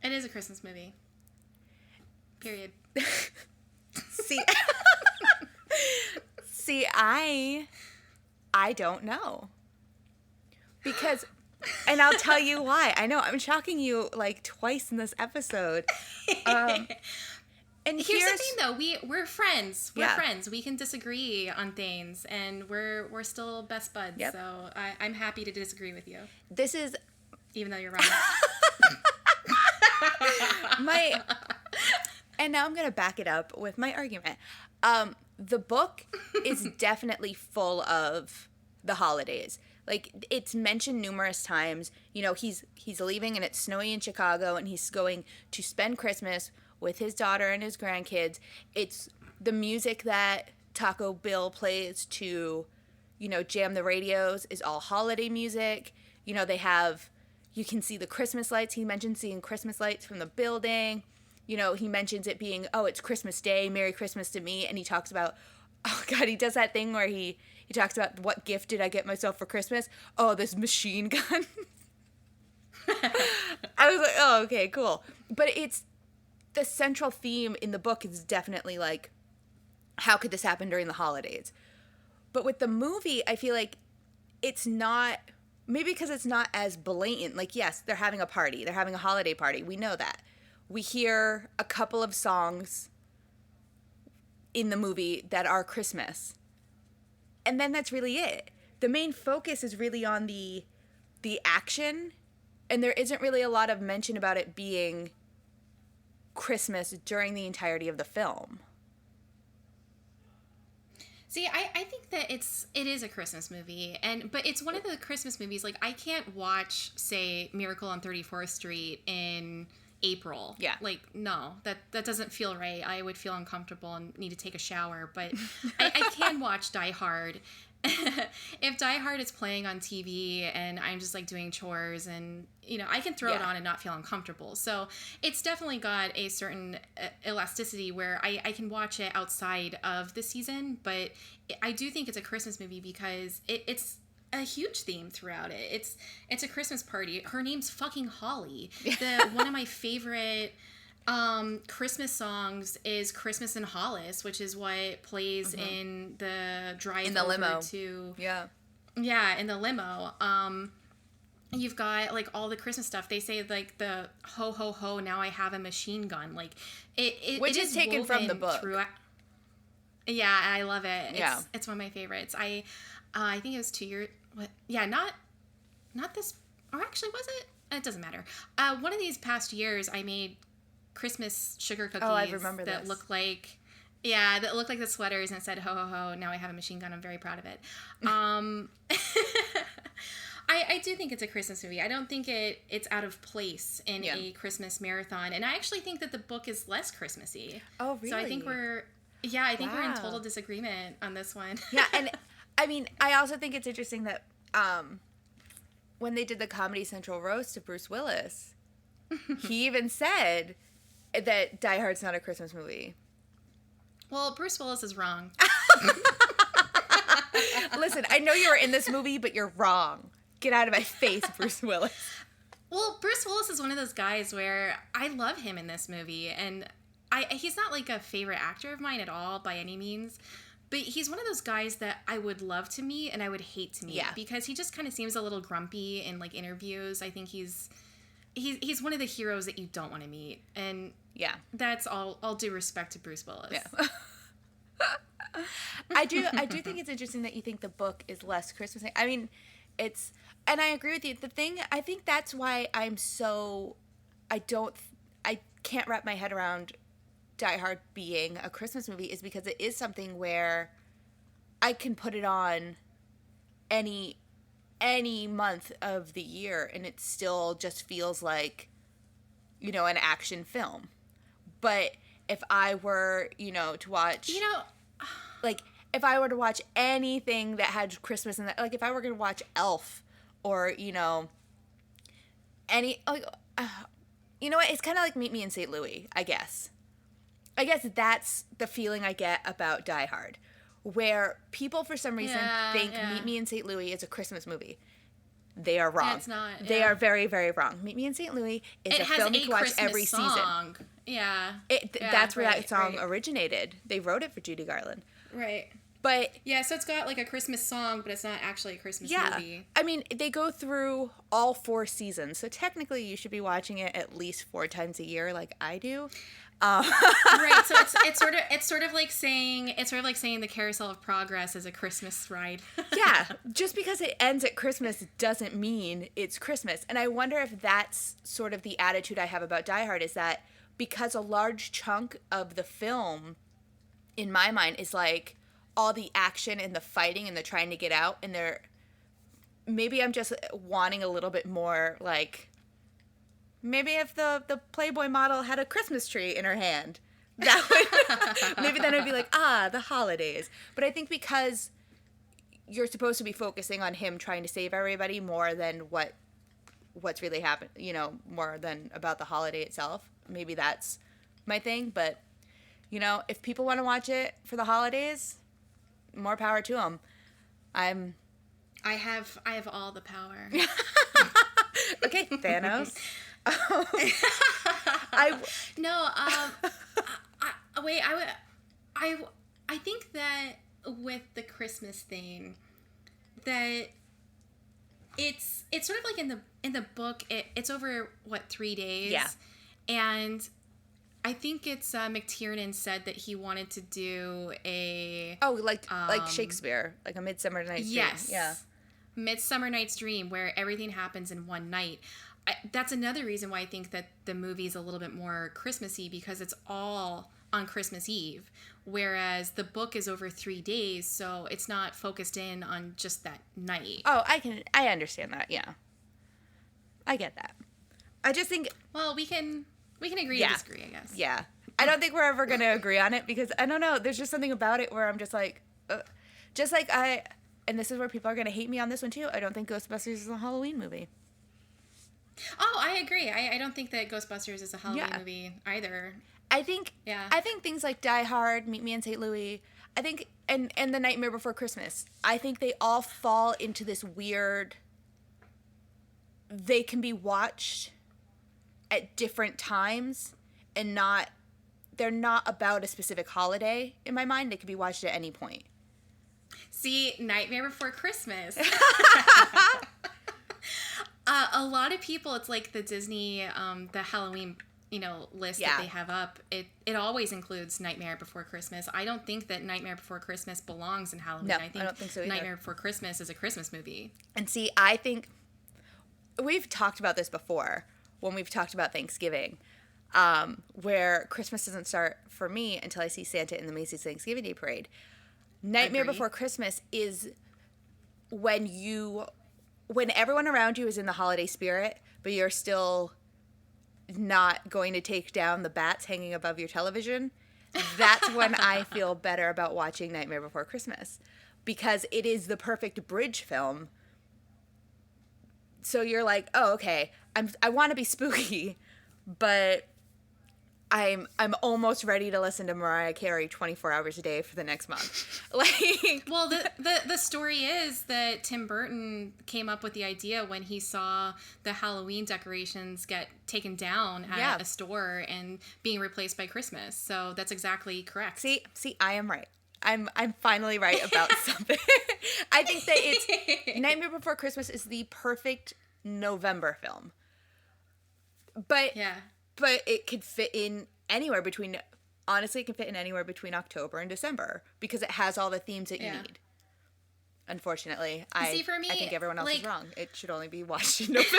It is a Christmas movie. Period. See, I don't know. Because, and I'll tell you why. I know, I'm shocking you like twice in this episode. And here's the thing, though. We're friends. We're friends. We can disagree on things, and we're still best buds. Yep. So I'm happy to disagree with you. This is... Even though you're wrong. And now I'm going to back it up with my argument. The book is definitely full of the holidays. Like, it's mentioned numerous times. You know, he's leaving and it's snowy in Chicago and he's going to spend Christmas with his daughter and his grandkids. It's the music that Taco Bill plays to, you know, jam the radios is all holiday music. You know, you can see the Christmas lights. He mentioned seeing Christmas lights from the building. You know, he mentions it being, oh, it's Christmas Day, Merry Christmas to me. And he talks about, oh, God, he does that thing where he talks about what gift did I get myself for Christmas? Oh, this machine gun. I was like, oh, okay, cool. But it's the central theme in the book is definitely like, how could this happen during the holidays? But with the movie, I feel like it's not, maybe because it's not as blatant. Like, yes, they're having a party. They're having a holiday party. We know that. We hear a couple of songs in the movie that are Christmas. And then that's really it. The main focus is really on the action, and there isn't really a lot of mention about it being Christmas during the entirety of the film. See, I think that it is a Christmas movie, but it's one of the Christmas movies. Like, I can't watch, say, Miracle on 34th Street in April. Yeah. Like, no, that doesn't feel right. I would feel uncomfortable and need to take a shower. But I can watch Die Hard. If Die Hard is playing on TV and I'm just like doing chores and, you know, I can throw it on and not feel uncomfortable. So it's definitely got a certain elasticity where I can watch it outside of the season. But I do think it's a Christmas movie because it's a huge theme throughout it. It's a Christmas party. Her name's fucking Holly. One of my favorite Christmas songs is Christmas in Hollis, which is what plays in the drive in the over limo. To yeah, in the limo. You've got like all the Christmas stuff. They say like the ho ho ho, now I have a machine gun, like which is taken from the book. Yeah, I love it. It's one of my favorites. I think it was 2 years. What? Yeah, not this. Or actually, was it? It doesn't matter. One of these past years, I made Christmas sugar cookies. Oh, I remember that this. look like. Yeah, that looked like the sweaters and it said ho ho ho, now I have a machine gun. I'm very proud of it. I do think it's a Christmas movie. I don't think it's out of place in a Christmas marathon. And I actually think that the book is less Christmassy. Oh, really? So I think we're in total disagreement on this one. Yeah, and I mean, I also think it's interesting that when they did the Comedy Central roast of Bruce Willis, he even said that Die Hard's not a Christmas movie. Well, Bruce Willis is wrong. Listen, I know you were in this movie, but you're wrong. Get out of my face, Bruce Willis. Well, Bruce Willis is one of those guys where I love him in this movie, and he's not like a favorite actor of mine at all by any means, but he's one of those guys that I would love to meet and I would hate to meet because he just kind of seems a little grumpy in like interviews. I think he's one of the heroes that you don't want to meet, and that's all due respect to Bruce Willis. Yeah. I do think it's interesting that you think the book is less Christmas. I mean, and I agree with you. The thing, I think that's why I can't wrap my head around Die Hard being a Christmas movie, is because it is something where I can put it on any month of the year and it still just feels like, an action film. But if I were, to watch, like if I were to watch anything that had Christmas in that, like if I were going to watch Elf or, any, like, you know what? It's kind of like Meet Me in St. Louis, I guess. I guess that's the feeling I get about Die Hard, where people for some reason think Meet Me in St. Louis is a Christmas movie. They are wrong. It's not. Yeah. They are very, very wrong. Meet Me in St. Louis is a film you can watch every season. Yeah. That's where that song originated. They wrote it for Judy Garland. Right. But so it's got like a Christmas song, but it's not actually a Christmas movie. I mean, they go through all 4 seasons, so technically you should be watching it at least 4 times a year, like I do. Right. So it's sort of like saying the Carousel of Progress is a Christmas ride. Yeah. Just because it ends at Christmas doesn't mean it's Christmas. And I wonder if that's sort of the attitude I have about Die Hard, is that because a large chunk of the film, in my mind, is like all the action and the fighting and the trying to get out, and maybe I'm just wanting a little bit more, like, maybe if the Playboy model had a Christmas tree in her hand, that would, maybe then I'd be like, the holidays. But I think because you're supposed to be focusing on him trying to save everybody more than what's really happened, more than about the holiday itself, maybe that's my thing. But, if people want to watch it for the holidays, more power to them. I have all the power. Okay, Thanos. I think that with the Christmas thing, that it's sort of like in the book, it's over 3 days, and I think it's McTiernan said that he wanted to do like Shakespeare, like a Midsummer Night's Dream. Yes, Midsummer Night's Dream, where everything happens in one night. That's another reason why I think that the movie is a little bit more Christmassy, because it's all on Christmas Eve, whereas the book is over 3 days, so it's not focused in on just that night. Oh, I understand that. Yeah, I get that. I just think, well, we can agree to disagree, I guess. Yeah, I don't think we're ever going to agree on it, because I don't know. There's just something about it where I'm just like, and this is where people are going to hate me on this one too. I don't think Ghostbusters is a Halloween movie. Oh, I agree. I don't think that Ghostbusters is a Halloween movie either. I think things like Die Hard, Meet Me in St. Louis, I think, and The Nightmare Before Christmas, I think they all fall into this weird, they can be watched at different times and they're not about a specific holiday in my mind. They could be watched at any point. See, Nightmare Before Christmas. A lot of people, it's like the Disney, the Halloween, list that they have up. It always includes Nightmare Before Christmas. I don't think that Nightmare Before Christmas belongs in Halloween. No, I don't think so either. Nightmare Before Christmas is a Christmas movie. And see, I think we've talked about this before when we've talked about Thanksgiving, where Christmas doesn't start for me until I see Santa in the Macy's Thanksgiving Day Parade. Nightmare Before Christmas is when everyone around you is in the holiday spirit, but you're still not going to take down the bats hanging above your television. That's when I feel better about watching Nightmare Before Christmas, because it is the perfect bridge film. So you're like, oh, okay, I want to be spooky, but I'm almost ready to listen to Mariah Carey 24 hours a day for the next month. Like, well, the story is that Tim Burton came up with the idea when he saw the Halloween decorations get taken down at a store and being replaced by Christmas. So that's exactly correct. See, I am right. I'm finally right about something. I think that it's Nightmare Before Christmas is the perfect November film. But it could fit in anywhere between, honestly, it can fit in anywhere between October and December because it has all the themes that you need. Unfortunately, See, for me, I think everyone else like, is wrong. It should only be watched in November.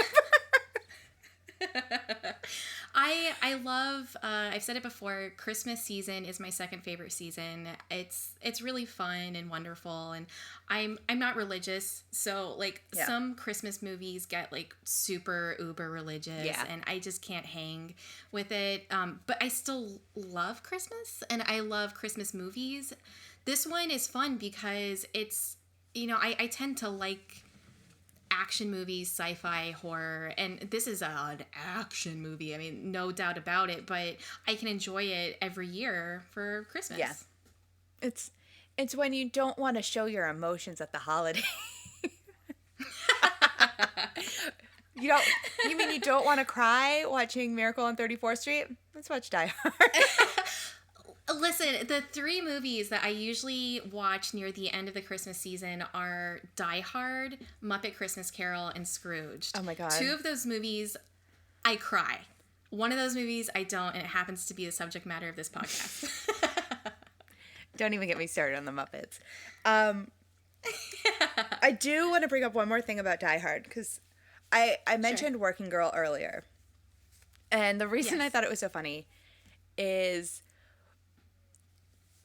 I love, I've said it before, Christmas season is my second favorite season. It's really fun and wonderful, and I'm not religious, so like some Christmas movies get like super uber religious, and I just can't hang with it. But I still love Christmas, and I love Christmas movies. This one is fun because it's, I tend to like action movies, sci-fi, horror, and this is an action movie. I mean, no doubt about it, but I can enjoy it every year for Christmas. Yeah. It's when you don't want to show your emotions at the holiday. You mean you don't want to cry watching Miracle on 34th Street? Let's watch Die Hard. Listen, the three movies that I usually watch near the end of the Christmas season are Die Hard, Muppet Christmas Carol, and Scrooged. Oh my God. 2 of those movies, I cry. One of those movies, I don't, and it happens to be the subject matter of this podcast. Don't even get me started on the Muppets. I do want to bring up one more thing about Die Hard, because I mentioned Working Girl earlier. And the reason I thought it was so funny is...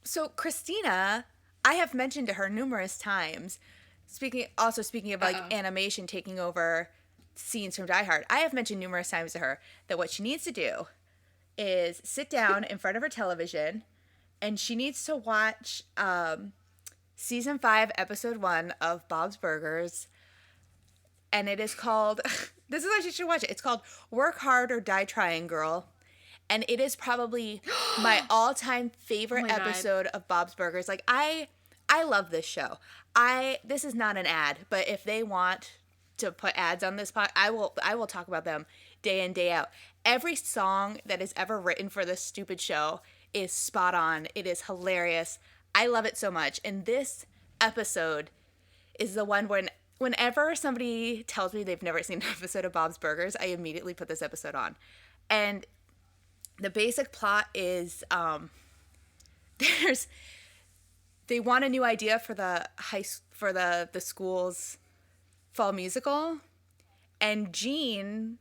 So Christina, I have mentioned to her numerous times, speaking of like animation taking over scenes from Die Hard, I have mentioned numerous times to her that what she needs to do is sit down in front of her television and she needs to watch season 5, episode 1 of Bob's Burgers. And it is called, this is why she should watch it. It's called Work Hard or Die Trying, Girl. And it is probably my all-time favorite episode of Bob's Burgers. Like, I love this show. This is not an ad, but if they want to put ads on this pod, I will talk about them day in, day out. Every song that is ever written for this stupid show is spot on. It is hilarious. I love it so much. And this episode is the one whenever somebody tells me they've never seen an episode of Bob's Burgers, I immediately put this episode on. And the basic plot is they want a new idea for the school's fall musical, and Gene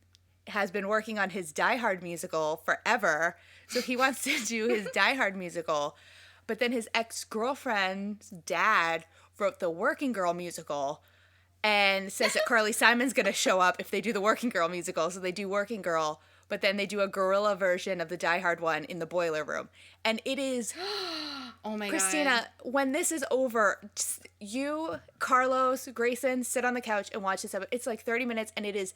has been working on his Die Hard musical forever, so he wants to do his Die Hard musical, but then his ex-girlfriend's dad wrote the Working Girl musical and says that Carly Simon's going to show up if they do the Working Girl musical, so they do Working Girl. But then they do a guerrilla version of the Die Hard one in the boiler room. And it is... Oh my Christina, God. when this is over, you, Carlos, Grayson, sit on the couch and watch this episode. It's like 30 minutes and it is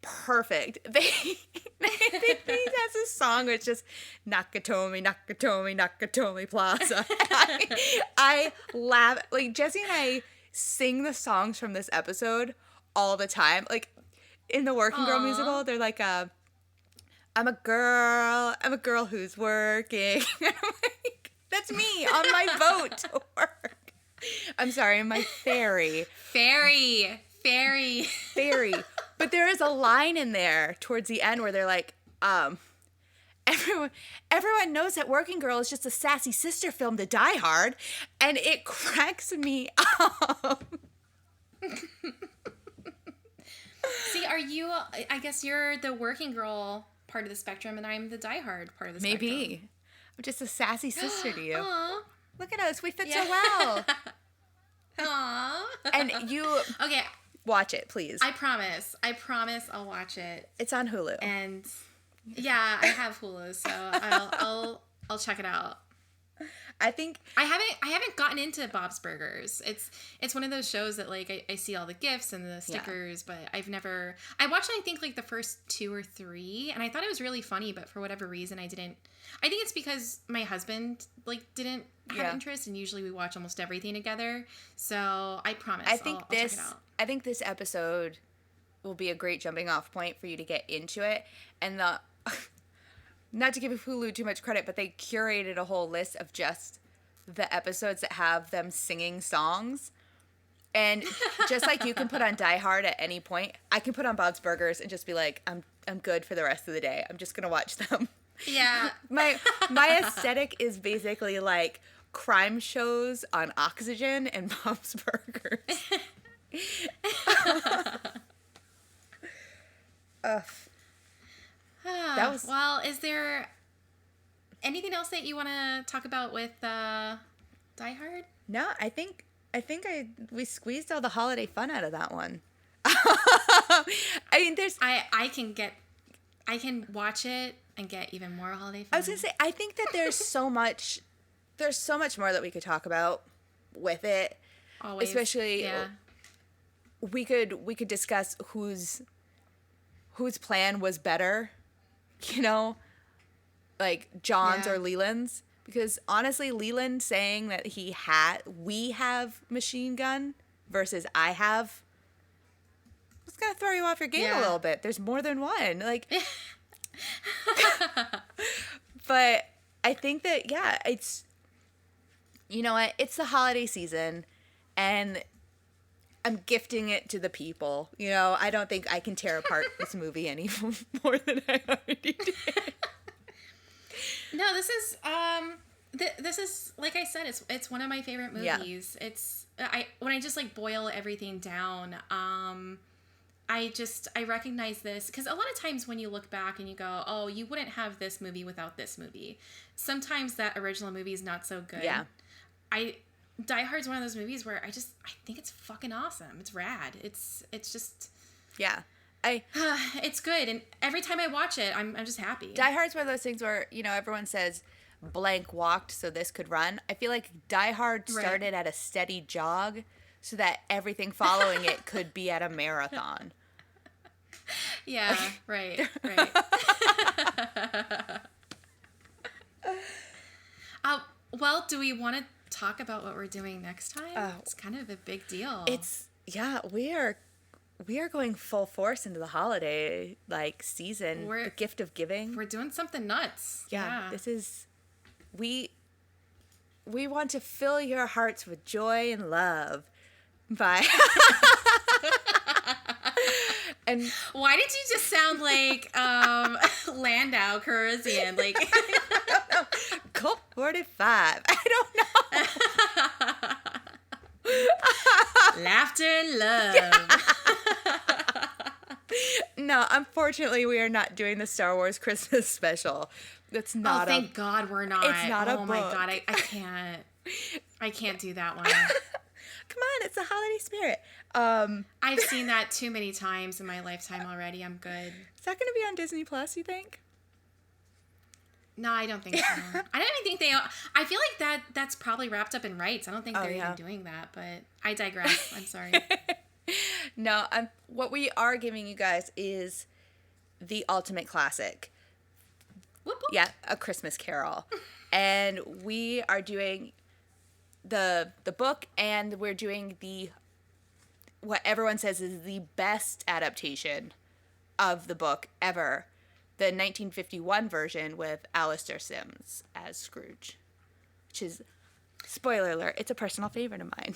perfect. He has a song where it's just Nakatomi, Nakatomi, Nakatomi Plaza. I laugh. Like, Jesse and I sing the songs from this episode all the time. Like, in the Working Girl musical, they're like, I'm a girl who's working. And I'm like, that's me on my boat to work. I'm sorry, my ferry. Ferry. But there is a line in there towards the end where they're like, everyone knows that Working Girl is just a sassy sister film to Die Hard, and it cracks me up. See, I guess you're the Working Girl part of the spectrum, and I'm the Die Hard part of the spectrum. Maybe. I'm just a sassy sister to you. Aww. Look at us. We fit so well. Aww. And you... Okay. Watch it, please. I promise I'll watch it. It's on Hulu. And, yeah, I have Hulu, so I'll check it out. I think I haven't gotten into Bob's Burgers. It's one of those shows that like I see all the gifs and the stickers, but I watched I think like the first 2 or 3 and I thought it was really funny, but for whatever reason I didn't. I think it's because my husband like didn't have interest, and usually we watch almost everything together. So I promise I'll check it out. I think this episode will be a great jumping off point for you to get into it. And not to give Hulu too much credit, but they curated a whole list of just the episodes that have them singing songs. And just like you can put on Die Hard at any point, I can put on Bob's Burgers and just be like, I'm good for the rest of the day. I'm just gonna watch them. Yeah. My aesthetic is basically like crime shows on Oxygen and Bob's Burgers. That was... Well, is there anything else that you want to talk about with Die Hard? No, I think we squeezed all the holiday fun out of that one. I mean, I can watch it and get even more holiday fun. I was gonna say, I think that there's so much more that we could talk about with it. Always, especially we could discuss whose plan was better, like John's or Leland's, because honestly, Leland saying that we have machine gun versus I have, it's gonna throw you off your game a little bit. There's more than one, like. But I think that it's, you know what, it's the holiday season, and I'm gifting it to the people. I don't think I can tear apart this movie any more than I already did. No, this is like I said, it's one of my favorite movies. Yeah. It's when I just like boil everything down, I recognize this because a lot of times when you look back and you go, oh, you wouldn't have this movie without this movie. Sometimes that original movie is not so good. Yeah. Die Hard's one of those movies where I think it's fucking awesome. It's rad. It's just. Yeah. It's good. And every time I watch it, I'm just happy. Die Hard's one of those things where, everyone says blank walked so this could run. I feel like Die Hard started at a steady jog so that everything following it could be at a marathon. Yeah, right. Well, do we want to talk about what we're doing next time? It's kind of a big deal. We are going full force into the holiday season. The gift of giving. We're doing something nuts. Yeah. This is we want to fill your hearts with joy and love. Bye. And why did you just sound like Landau Calrissian? Like Colt 45. I don't know. Laughter and love. No, unfortunately, we are not doing the Star Wars Christmas special. That's not. Oh, thank God we're not. It's not a book. Oh my God, I can't do that one. Come on, it's the holiday spirit. I've seen that too many times in my lifetime already. I'm good. Is that going to be on Disney Plus, you think? No, I don't think so. I don't even think they. I feel like that's probably wrapped up in rights. I don't think they're even doing that. But I digress. I'm sorry. No, what we are giving you guys is the ultimate classic. Whoop, whoop. Yeah, A Christmas Carol, and we are doing the book, and we're doing what everyone says is the best adaptation of the book ever, the 1951 version with Alastair Sims as Scrooge, which is, spoiler alert, it's a personal favorite of mine.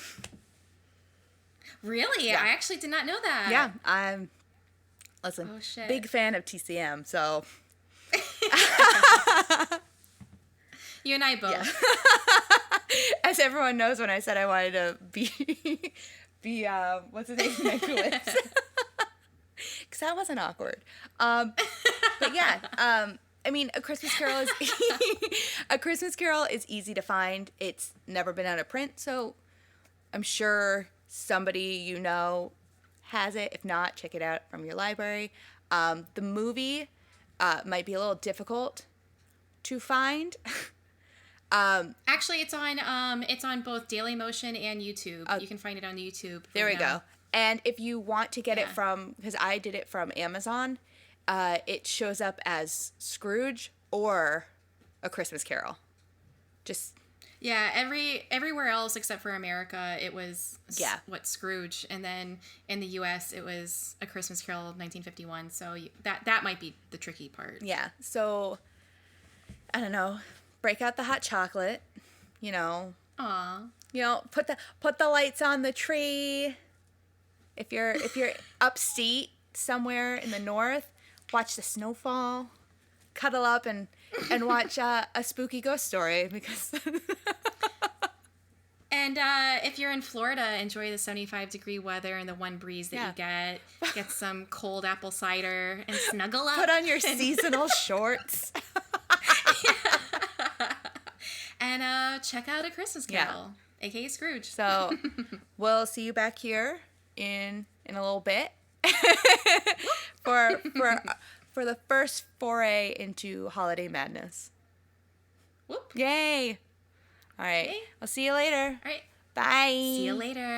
Really? Yeah. I actually did not know that. Yeah, I'm big fan of TCM, so you and I both. Yeah. As everyone knows, when I said I wanted to be what's his name, Mankiewicz, because that wasn't awkward. But yeah, I mean, A Christmas Carol is A Christmas Carol is easy to find. It's never been out of print, so I'm sure somebody has it. If not, check it out from your library. The movie might be a little difficult to find. Actually, it's on both Daily Motion and YouTube. You can find it on YouTube. There we now. go. And if you want to get it Yeah. from, because I did it from Amazon, it shows up as Scrooge or A Christmas Carol. Just Yeah, everywhere else except for America, it was Yeah. Scrooge, and then in the U.S. it was A Christmas Carol, 1951. So that might be the tricky part. yeah. So I don't know. Break out the hot chocolate. You know. Aw. You know. Put the lights on the tree. If you're upstate somewhere in the north, watch the snowfall. Cuddle up and watch a spooky ghost story because. And if you're in Florida, enjoy the 75-degree weather and the one breeze that you get. Get some cold apple cider and snuggle up. Put on your seasonal shorts. And check out A Christmas Carol, aka Scrooge. So we'll see you back here in a little bit for the first foray into holiday madness. Whoop. Yay! All right. Yay. I'll see you later. All right. Bye. See you later.